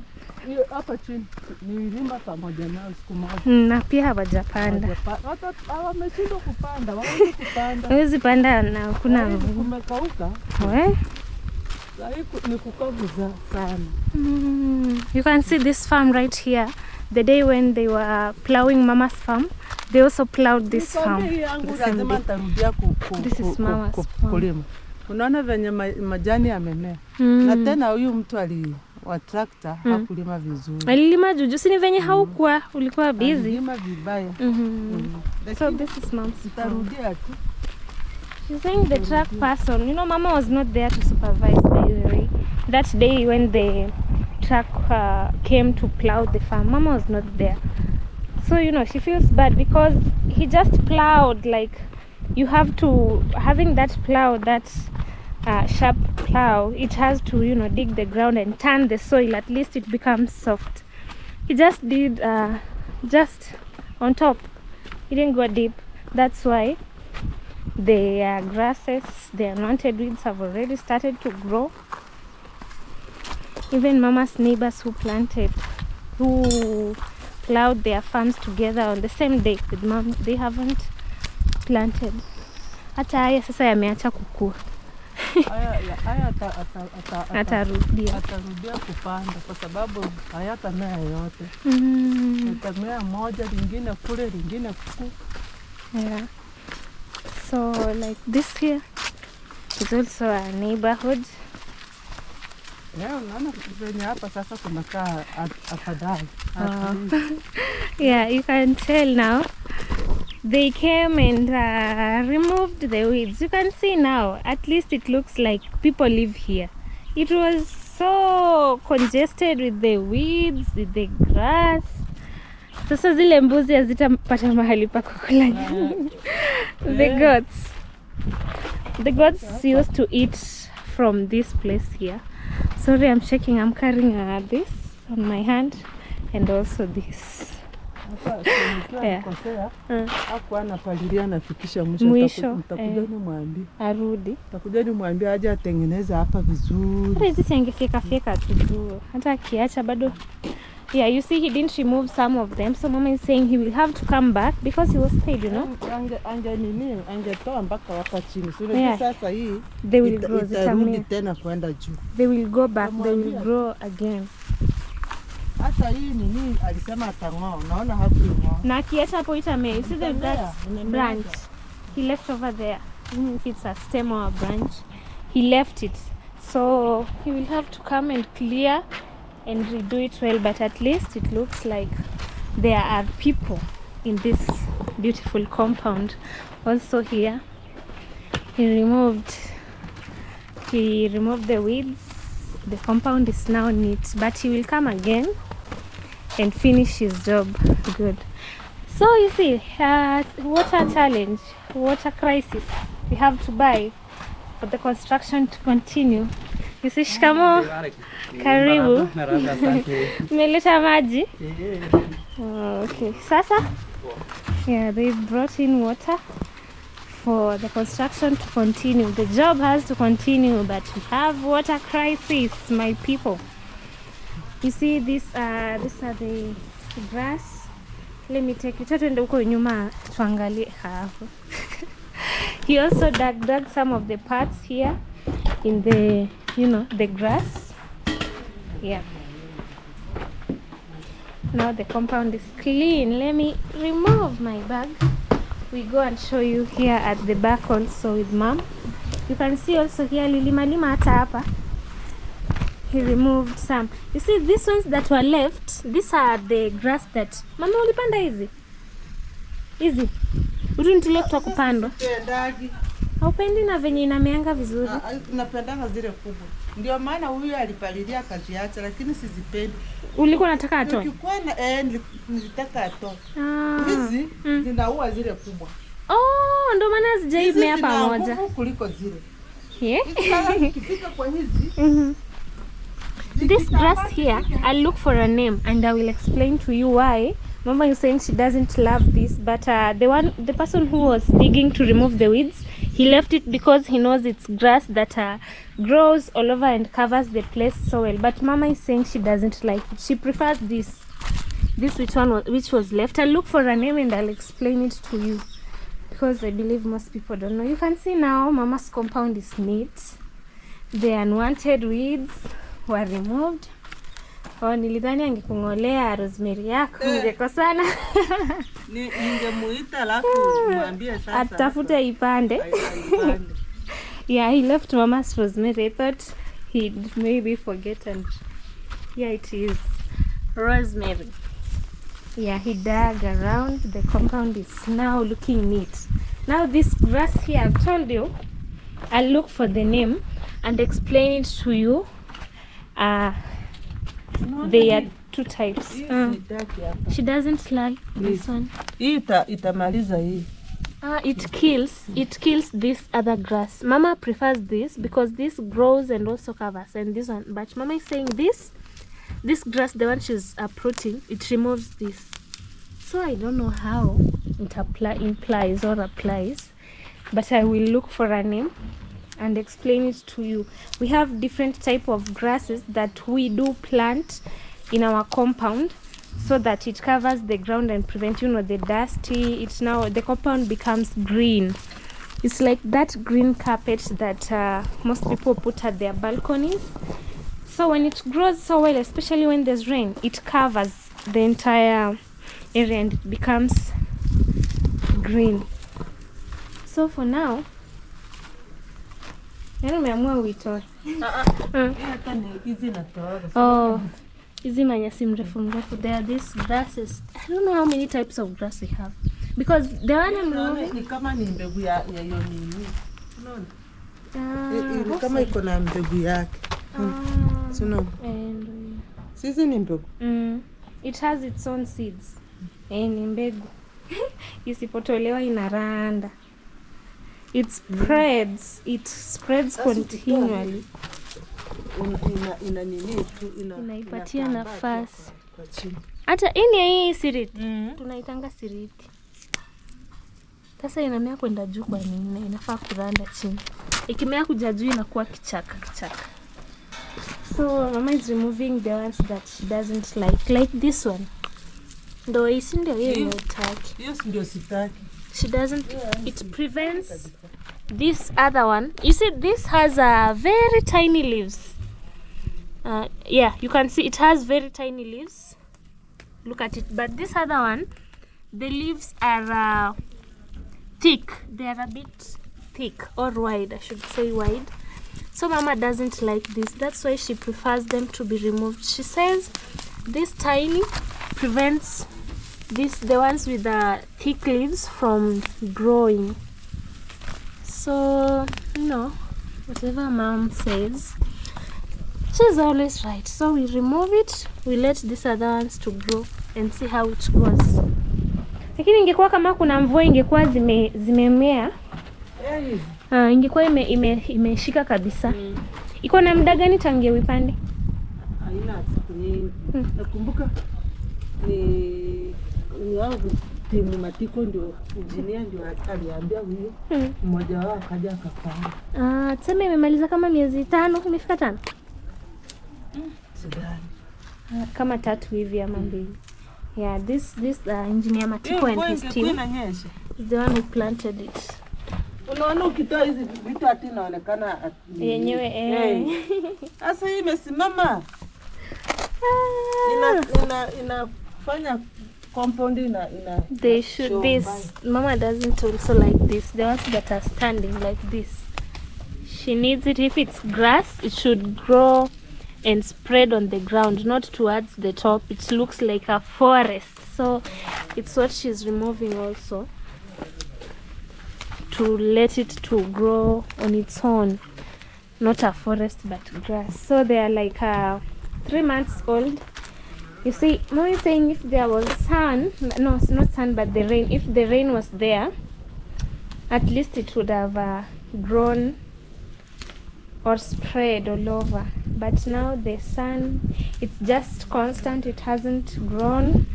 Hapa chini nililima pamoja nao siku moja. Na pia hawajapanda. Wameshindwa kupanda, hawezi kupanda. Hawezi panda na kuna mvua. Kumekauka. Ni kukavu sana. You can see this farm right here. The day when they were plowing Mama's farm, they also plowed this farm. This is Mama's farm. Unaona venye majani yamemea. Na tena huyu mtu wa tractor hakulima vizuri. Alilima juju, si ni venye haukuwa, ulikuwa busy. Alilima vibaya. So this is Mom's farm. Tarudia tu. She's saying the truck person, Mama was not there to supervise, by the way. That day when the truck came to plow the farm, Mama was not there. So, she feels bad because he just plowed. Like, you have to, having that plow, that sharp plow, it has to, dig the ground and turn the soil. At least it becomes soft. He just did just on top. He didn't go deep. That's why the grasses, the unwanted weeds have already started to grow. Even Mama's neighbors who plowed their farms together on the same day with Mom, they haven't planted. Hata haya sasa yameacha kukua. Atarudia kupanda kwa sababu hayatamea yote. Yatamea moja, lingine kule, lingine kuku. Yeah. So like this here is also a neighborhood. Yeah, you can tell now. They came and removed the weeds. You can see now, at least it looks like people live here. It was so congested with the weeds, with the grass. Sasa zile mbuzi hazitapata mahali pa kukula. The goats used to eat from this place here. Sorry, I'm checking. I'm carrying this on my hand and also this. Yeah. Mwisho arudi. Takuja nimwambie aje atengeneza hapa vizuri. Hata hizi angefika tu. Hata akiacha bado. Yeah, you see he didn't remove some of them. So Mama is saying he will have to come back because he was paid, you know. Angetoa mpaka hapa chini. Yeah. Sasa hii they will grow tena kwenda juu. They will go back, they will grow again. Hata hii nini alisema atang'oa. Unaona hakung'oa. Na akiacha hapo itamea. You see that branch he left over there. Even if it's a stem or a branch, he left it. So he will have to come and clear and redo it well, but at least it looks like there are people in this beautiful compound. Also here he removed the weeds. The compound is now neat, but he will come again and finish his job good. So you see, water challenge, water crisis, we have to buy for the construction to continue. You see, shikamo, karibu. Meleta maji? Okay, sasa, yeah, they've brought in water for the construction to continue. The job has to continue, but we have water crisis, my people. You see, these are the grass. Let me take you to the nyuma tuangalie hapo. He also dug some of the parts here in the, the grass. Yeah. Now the compound is clean. Let me remove my bag. We go and show you here at the back also with Mom. You can see also here lima hata hapa. He removed some. You see these ones that were left, these are the grass that Mama ulipanda hizi. Hizi. Utunitile kutoka kupandwa. Haupendi na venye inameanga vizuri. Napendanga zile kubwa. Ndio maana huyu alipalilia akaziacha, lakini sizipendi. Ulikuwa unataka atoe? Ukikuwa nilitaka atoe. Hizi zinaua zile kubwa. Oh, ndio maana zijaimea pamoja. Hizi kuliko zile. Yeah. Ikifika kwa hizi. This grass here, I'll look for a name and I will explain to you why. Mama is saying she doesn't love this, but the person who was digging to remove the weeds, he left it because he knows it's grass that grows all over and covers the place so well. But Mama is saying she doesn't like it. She prefers this which was left. I'll look for a name and I'll explain it to you because I believe most people don't know. You can see now Mama's compound is neat. The unwanted weeds were removed. Oh, nilidhani angekungolea rosemary yako ungekosana. Ningemuita alafu mwambie sasa atafute ipande. Yeah, he left Mama's rosemary. I thought he'd maybe forget, and yeah, it is rosemary. Yeah, he dug around. The compound is now looking neat. Now this grass here, I've told you, I'll look for the name and explain it to you. There are two types. She doesn't like this one. Itamaliza hii. It kills this other grass. Mama prefers this because this grows and also covers, and this one. But Mama is saying this grass, the one she's uprooting, it removes this. So I don't know how it implies or applies, but I will look for a name and explain it to you. We have different type of grasses that we do plant in our compound so that it covers the ground and prevent, you know, the dusty. It's now the compound becomes green. It's like that green carpet that most people put at their balconies. So when it grows so well, especially when there's rain, it covers the entire area and it becomes green. So for now, oh, hizi manyasi mrefu mrefu. There are these grasses. I don't know how many types of grass we have because the one I'm removing ni kama ni mbegu ya hiyo nini. Unaona? Ni kama iko na mbegu yake. Sio? Sisi ni mbegu. It has its own seeds. Ni mbegu. Isipotolewa inaranda. It spreads continually. Inaipatia nafasi. Hata hii siriti. Tunaitanga siriti. Sasa inamea kwenda juu kwa nini? Inafaa kuranda chini. Ikimea kuja juu inakuwa kichaka. So mama is removing the ones that she doesn't like this one. Ndio hisi ndio yeye anataka. Yes, ndio sitaki. She doesn't. It prevents this other one. You see, this has very tiny leaves. Yeah, you can see it has very tiny leaves. Look at it. But this other one, the leaves are thick. They are a bit thick or wide. I should say wide. So mama doesn't like this. That's why she prefers them to be removed. She says this tiny prevents the ones with the thick leaves from growing. So, you know, whatever mom says, she's always right. So we remove it, we let these other ones to grow and see how it goes. Lakini ingekuwa kama kuna mvua ingekuwa zimemea. Ingekuwa imeshika kabisa. Iko na muda gani tangia uipande? Haina siku nyingi. Nakumbuka ni wangu timu Matiko ndio engineer ndio aliambia huyo. Mmoja wao akaja akapanda. Tuseme imemaliza kama miezi 5, imefika 5. Sidhani. Kama 3 hivi ama 2. Yeah, this engineer Matiko and his team is the one who planted it. Unaona ukitoa hizi vitu ati inaonekana yenyewe Sasa hii imesimama. Inafanya compound they should this mama doesn't also like this. The ones that are standing like this, she needs it. If it's grass, it should grow and spread on the ground, not towards the top. It looks like a forest. So it's what she's removing also, to let it to grow on its own, not a forest but grass. So they are like 3 months old. You see, mom is saying if there was sun, no, it's not sun but the rain, if the rain was there, at least it would have grown or spread all over. But now the sun, it's just constant. It hasn't grown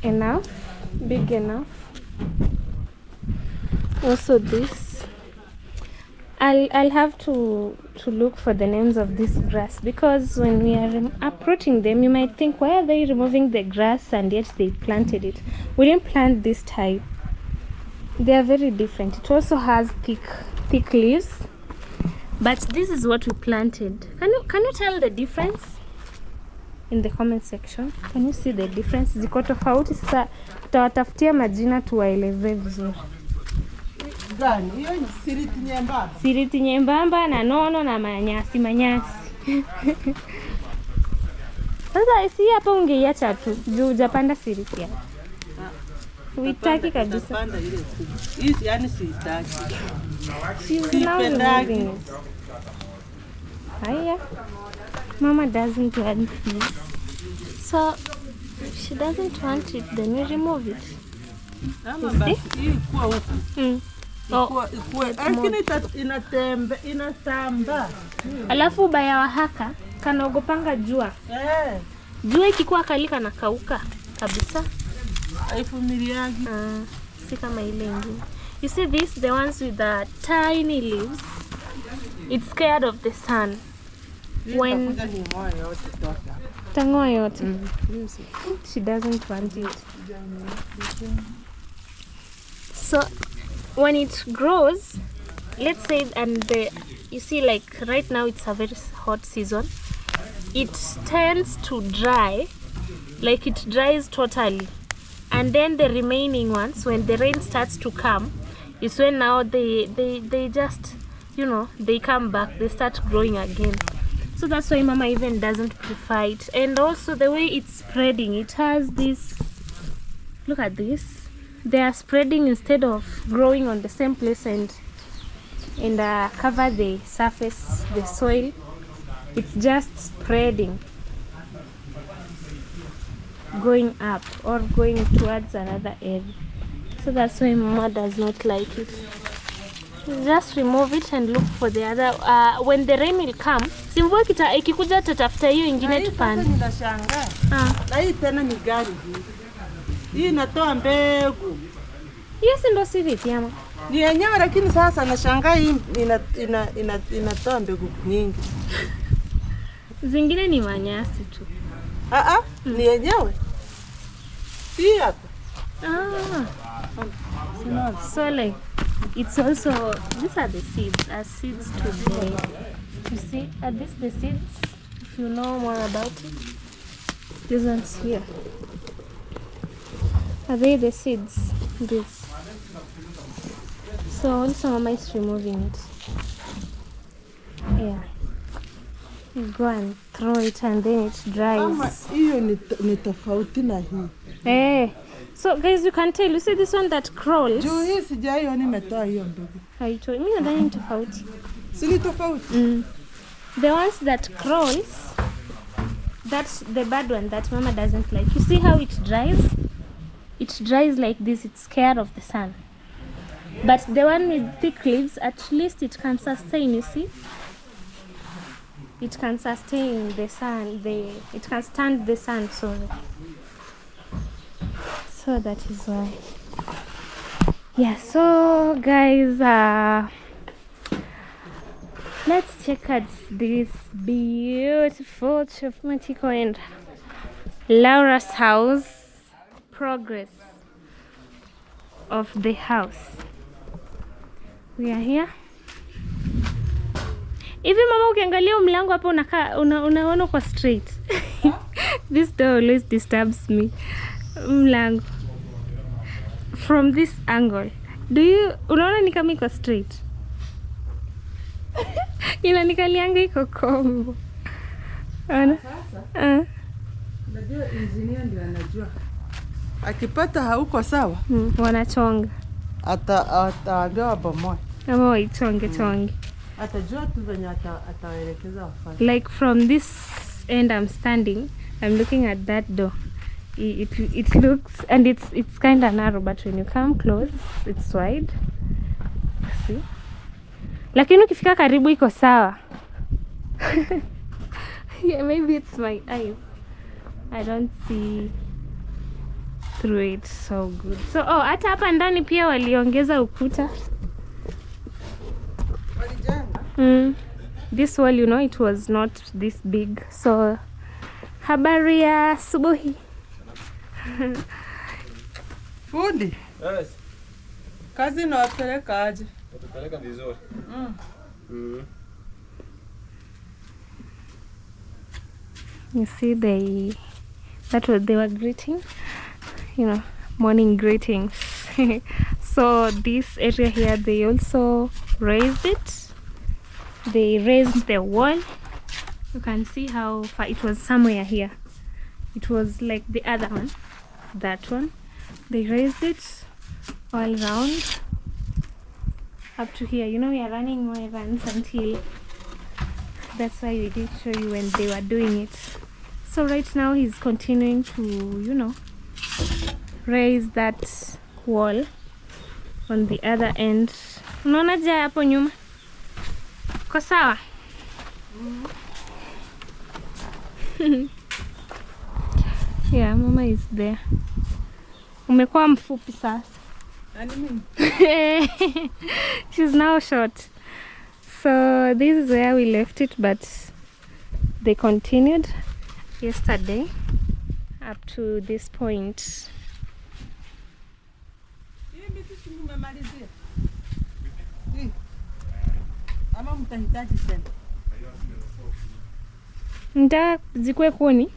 enough, big enough. Also this, I'll have to look for the names of this grass, because when we are uprooting them, you might think, why are they removing the grass and yet they planted it? We didn't plant this type. They are very different. It also has thick leaves, but this is what we planted. Can you tell the difference in the comment section? Can you see the difference? Ziko tofauti. Sasa tutawatafutia majina tuwaeleze vizuri. Gani? Hiyo ni siriti nyembamba. Siriti nyembamba na nono na manyasi. Sasa isi hapa ungeiacha tu. Juu hujapanda siriti hapa. Uitaki kabisa. Panda ile tu. Hizi yani sitaki. She's now removing it. Hiya. Mama doesn't want this. So if she doesn't want it, then we remove it. Inatamba. Alafu ubaya wa haka kanaogopanga jua. Jua ikikuwa kali kanakauka kabisa. Haifumiliagi. Si kama ile ingine. You see this, the ones with the tiny leaves, it's scared of the sun. When tangoa yote. She doesn't want it. So when it grows, let's say, and you see, like right now it's a very hot season, it tends to dry, like it dries totally, and then the remaining ones, when the rain starts to come, is when now they just, you know, they come back, they start growing again. So that's why Mama even doesn't prefer it. And also the way it's spreading, it has this, look at this, they are spreading instead of growing on the same place and cover the surface, the soil. It's just spreading, going up or going towards another area. So that's why Mama does not like it. Just remove it and look for the other. When the rain will come, simvua ikikuja tatafuta hiyo ingine tupande. Ninashangaa. Na hii tena ni gari hii. Hii inatoa mbegu. Hiyo si ndo siri yama. Ni yenyewe, lakini sasa nashangaa hii inatoa mbegu nyingi. Zingine ni manyasi tu. Ni yenyewe. Hii hapa. So like it's also, these are the seeds, seeds to the, you see, are these the seeds? If you know more about it, these ones here, are they the seeds? This. So also Mama is removing it. Yeah, you go and throw it and then it dries. Mama, hiyo ni tofauti na hii. So guys, you can tell, you see this one that crawls. Juu hii sijaiona imetoa hiyo mbegu. Haitoi. Mimi nadhani ni tofauti. Si ni tofauti? The ones that crawls, that's the bad one that Mama doesn't like. You see how it dries? It dries like this, it's scared of the sun. But the one with thick leaves, at least it can sustain, you see? It can sustain the sun, it can stand the sun, sorry. So that is why. Yeah, so guys, let's check out this beautiful Chef Matiko and Laura's house. Progress of the house. We are here. Hivi Mama, ukiangalia mlango hapo unaona kwa straight. This door always disturbs me. Mlango from this angle, unaona ni kama iko straight? Inanikalianga iko kombo. Ana sasa najua engineer ndio anajua, akipata hauko sawa wanachonga, ataagawa bomoa ama waichonge. Atajua tu venye ataelekeza wafanye. Like from this end I'm standing, I'm looking at that door. It looks, and it's kind of narrow, but when you come close it's wide. See? Lakini ukifika karibu iko sawa. Yeah, maybe it's my eyes. I don't see through it so good. So hata hapa ndani pia waliongeza ukuta. This wall, you know, it was not this big. So habari ya asubuhi. Fundi. Yes. Kazi nawapeleka aje? Natupeleka vizuri. You see, that was they were greeting, you know, morning greetings. So this area here, they also raised it. They raised the wall. You can see how far it was somewhere here. It was like the other one, that one. They raised it all around up to here. You know, we are running more runs until, that's why we did show you when they were doing it. So right now he's continuing to, you know, raise that wall on the other end. Unaona je hapo nyuma? Kwa sawa? Yeah, Mama is there. Umekuwa mfupi sasa. She's now short. So this is where we left it, but they continued yesterday up to this point. Nda zikwe kuni.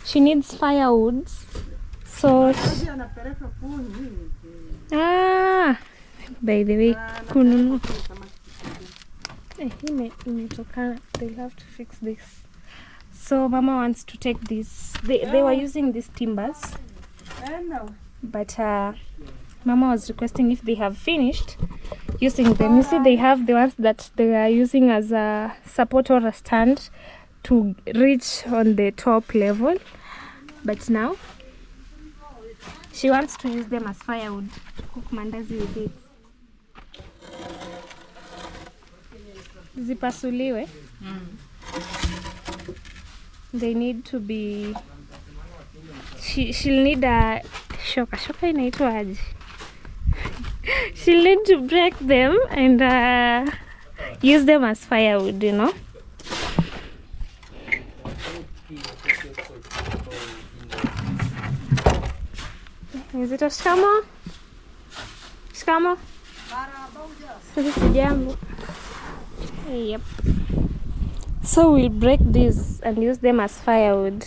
She needs firewood. So by the way, kununu. They'll have to fix this. So Mama wants to take this. They were using these timbers, but Mama was requesting if they have finished using them. You see, they have the ones that they are using as a support or a stand to reach on the top level, but now she wants to use them as firewood to cook mandazi with it. Zipasuliwe. They need to be. She'll need a shoka inaitwa aje. She'll need to break them and use them as firewood, you know. Is it a shikamo? Shikamo? Yep. So we'll break these and use them as firewood.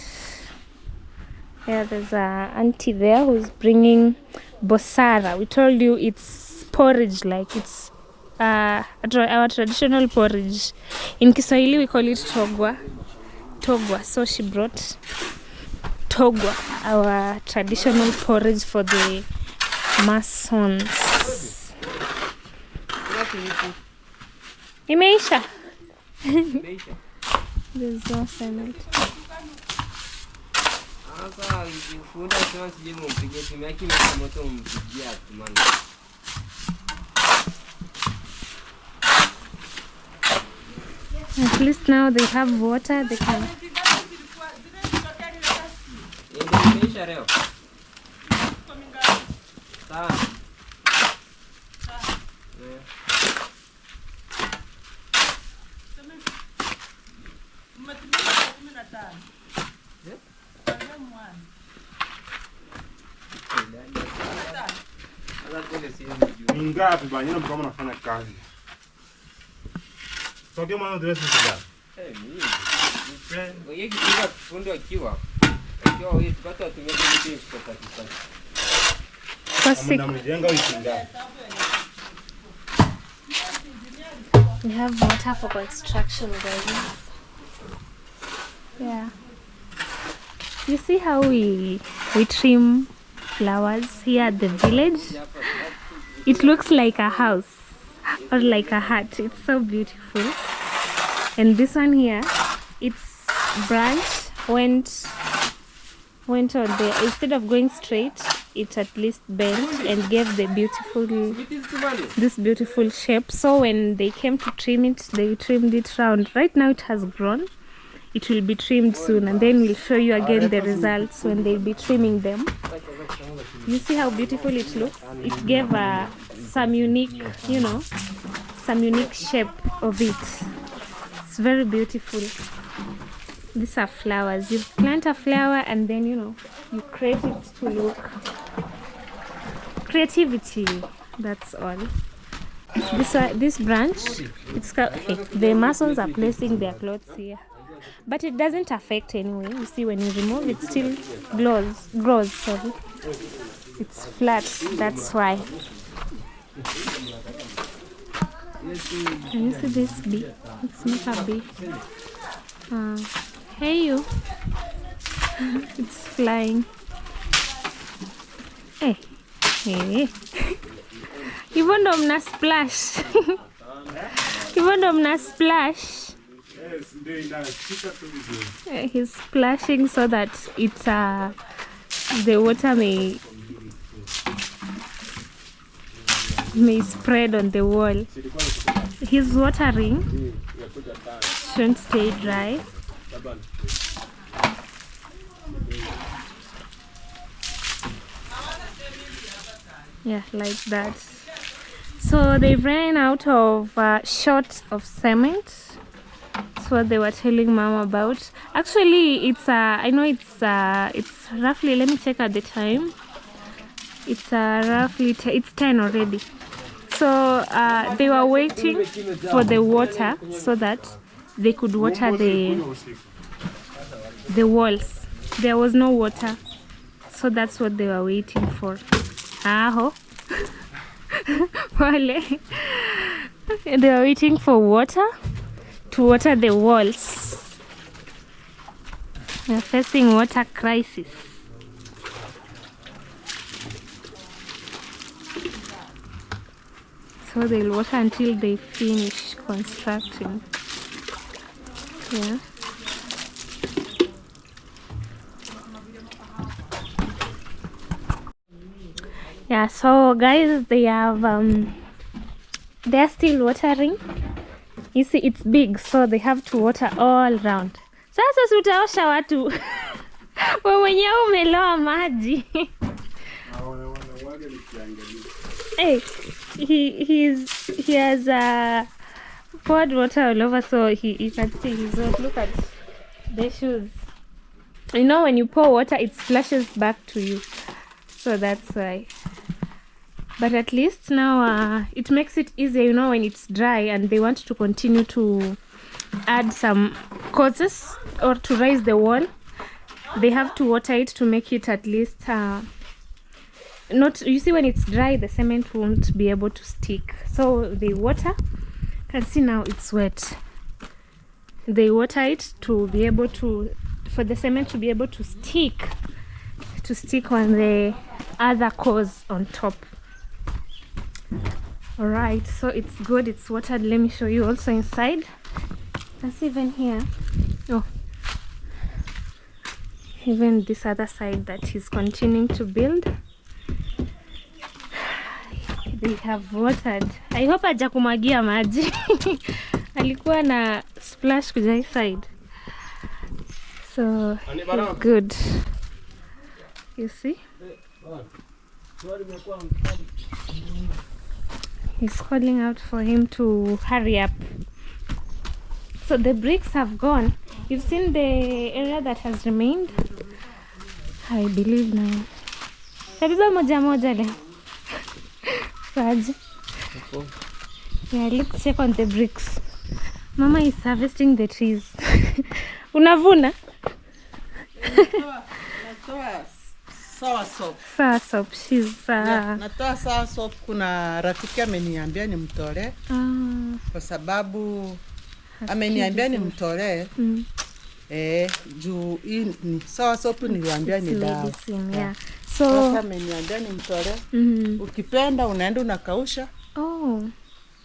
Yeah, there's a auntie there who's bringing bosara. We told you it's porridge, like it's our traditional porridge. In Kiswahili we call it togwa. So she brought togwa, our traditional porridge for the Masons. Imeisha. There's no cement. At least now they have water, they can. Ngapi bwana, mko mnafanya kazi. Sogea mwana dress ndio. Mimi. Wewe kitu fundo akiwa. Akiwa wewe tukata tumia kitu kwa Kasi. Mnajenga wiki ngapi? We have water for construction, guys. Yeah. You see how we trim flowers here at the village? It looks like a house or like a hut. It's so beautiful. And this one here, its branch went on there. Instead of going straight, it at least bent and gave the this beautiful shape. So when they came to trim it, they trimmed it round. Right now it has grown. It will be trimmed soon, and then we'll show you again the results when they'll be trimming them. You see how beautiful it looks? It gave some unique, some unique shape of it. It's very beautiful. These are flowers. You plant a flower and then, you create it to look. Creativity, that's all. This branch, the Masons are placing their clothes here. But it doesn't affect anyway. You see, when you remove it, still grows. Sorry, it's flat. That's why. Can you see this bee? It's not a bee. Hey you! It's flying. Hey. Even though mna splash. Even though mna splash. He's splashing so that the water may spread on the wall. He's watering. Shouldn't stay dry. Yeah, like that. So they ran out of short of cement. That's what they were telling Mom about. Actually, it's I know it's roughly, let me check at the time. It's roughly it's 10 already. So they were waiting for the water so that they could water the walls. There was no water, so that's what they were waiting for. Aho. They were waiting for water to water the walls. They're facing water crisis. So they'll water until they finish constructing. Yeah. Yeah, so guys, they have they're still watering. You see, it's big, so they have to water all around. Sasa si utaosha watu. Wewe mwenyewe umeloa maji. Hey, he has poured water all over, so you can see his own. Look at the shoes. You know, when you pour water, it splashes back to you, so that's why. But at least now it makes it easier, you know, when it's dry and they want to continue to add some causes or to raise the wall, they have to water it to make it at least not, you see, when it's dry the cement won't be able to stick, so they water. You can see now it's wet. They water it to be able to, for the cement to be able to stick on the other cause on top. All right, so it's good, it's watered. Let me show you also inside. That's even here. Oh, even this other side that he's continuing to build, they have watered. I hope hajakumwagia maji. Alikuwa na splash kuja hii side, so it's good. You see, he's calling out for him to hurry up. So the bricks have gone. You've seen the area that has remained, I believe now. Tabiba moja moja leo. Yeah, let's check on the bricks. Mama is harvesting the trees. Unavuna? Natoa sawa soap. Sawa soap. She's natoa sawa soap. Kuna rafiki ameniambia nimtolee. Kwa sababu ameniambia nimtolee. Juu ni sawa soap niliwaambia ni dawa. Yeah. So sasa ameniambia nimtolee. Ukipenda unaenda unakausha.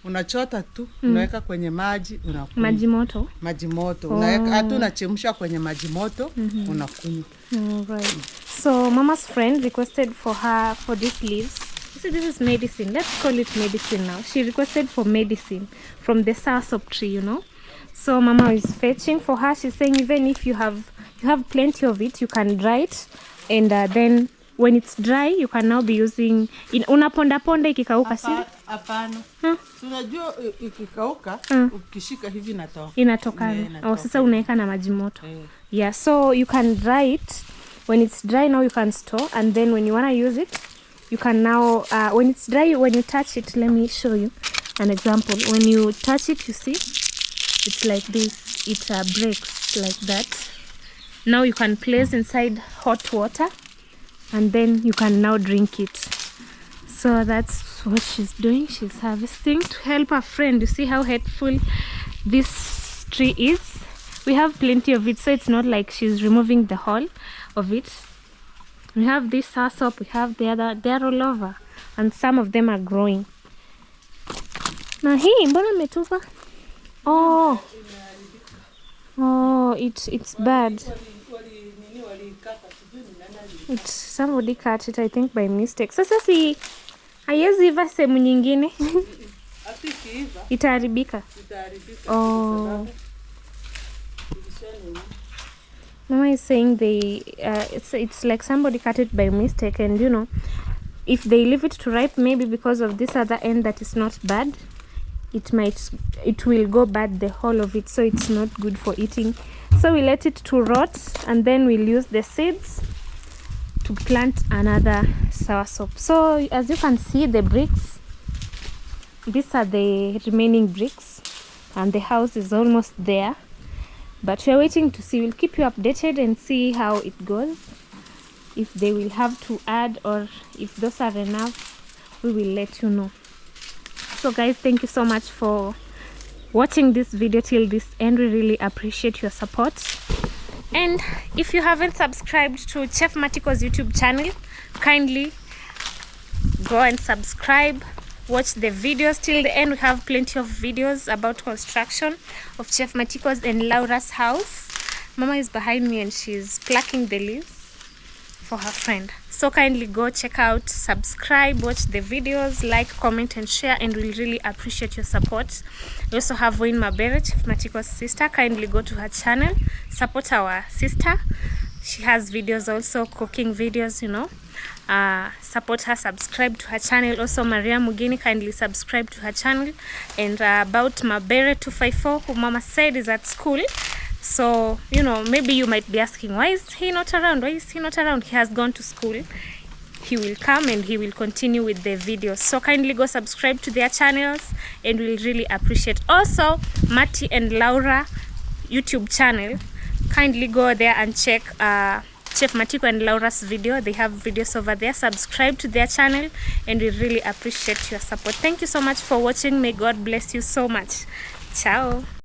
Unachota tu, unaweka kwenye maji, unakunywa. Maji moto? Maji moto. Unaweka hata unachemsha kwenye maji moto, unakunywa. Right. So Mama's friend requested for her for these leaves. So this is medicine. Let's call it medicine now. She requested for medicine from the soursop tree, you know. So Mama is fetching for her. She's saying even if you have plenty of it, you can dry it, and then when it's dry you can now be using unaponda ponda ikikauka. Si hapana. Unajua ikikauka ukishika hivi inatoka. Inatoka. Sasa unaweka na maji moto. Yeah, so you can dry it. When it's dry now you can store, and then when you want to use it you can now when it's dry, when you touch it, let me show you an example. When you touch it, you see it's like this. It breaks like that. Now you can place inside hot water, and then you can now drink it. So that's what she's doing. She's harvesting to help her friend. You see how helpful this tree is? We have plenty of it, so it's not like she's removing the whole of it. We have this soursop, we have the other, they're all over, and some of them are growing. Na hii mbona umetupa? It's bad. It's somebody cut it, I think, by mistake. Sasa si haiwezi iva sehemu nyingine. Itaharibika. Mama is saying it's like somebody cut it by mistake, and you know, if they leave it to ripe, maybe because of this other end that is not bad, it will go bad, the whole of it, so it's not good for eating. So we let it to rot, and then we'll use the seeds to plant another soursop. So as you can see, the bricks, these are the remaining bricks, and the house is almost there, but we're waiting to see. We'll keep you updated and see how it goes, if they will have to add, or if those are enough, we will let you know. So guys, thank you so much for watching this video till this end. We really appreciate your support. And if you haven't subscribed to Chef Matiko's YouTube channel, kindly go and subscribe. Watch the videos till the end. We have plenty of videos about construction of Chef Matiko's and Laura's house. Mama is behind me and she's plucking the leaves for her friend. So kindly go check out, subscribe, watch the videos, like, comment and share, and we'll really appreciate your support. We also have Wayne Mabere, Chef Matiko's sister. Kindly go to her channel, support our sister. She has videos also, cooking videos, you know. Support her, subscribe to her channel. Also Maria Mugini, kindly subscribe to her channel. And about Mabere 254, who Mama said is at school. So, you know, maybe you might be asking, why is he not around? Why is he not around? He has gone to school. He will come and he will continue with the videos. So kindly go subscribe to their channels, and we'll really appreciate. Also, Mati and Laura YouTube channel. Kindly go there and check Chef Matiko and Laura's video. They have videos over there. Subscribe to their channel, and we really appreciate your support. Thank you so much for watching. May God bless you so much. Ciao.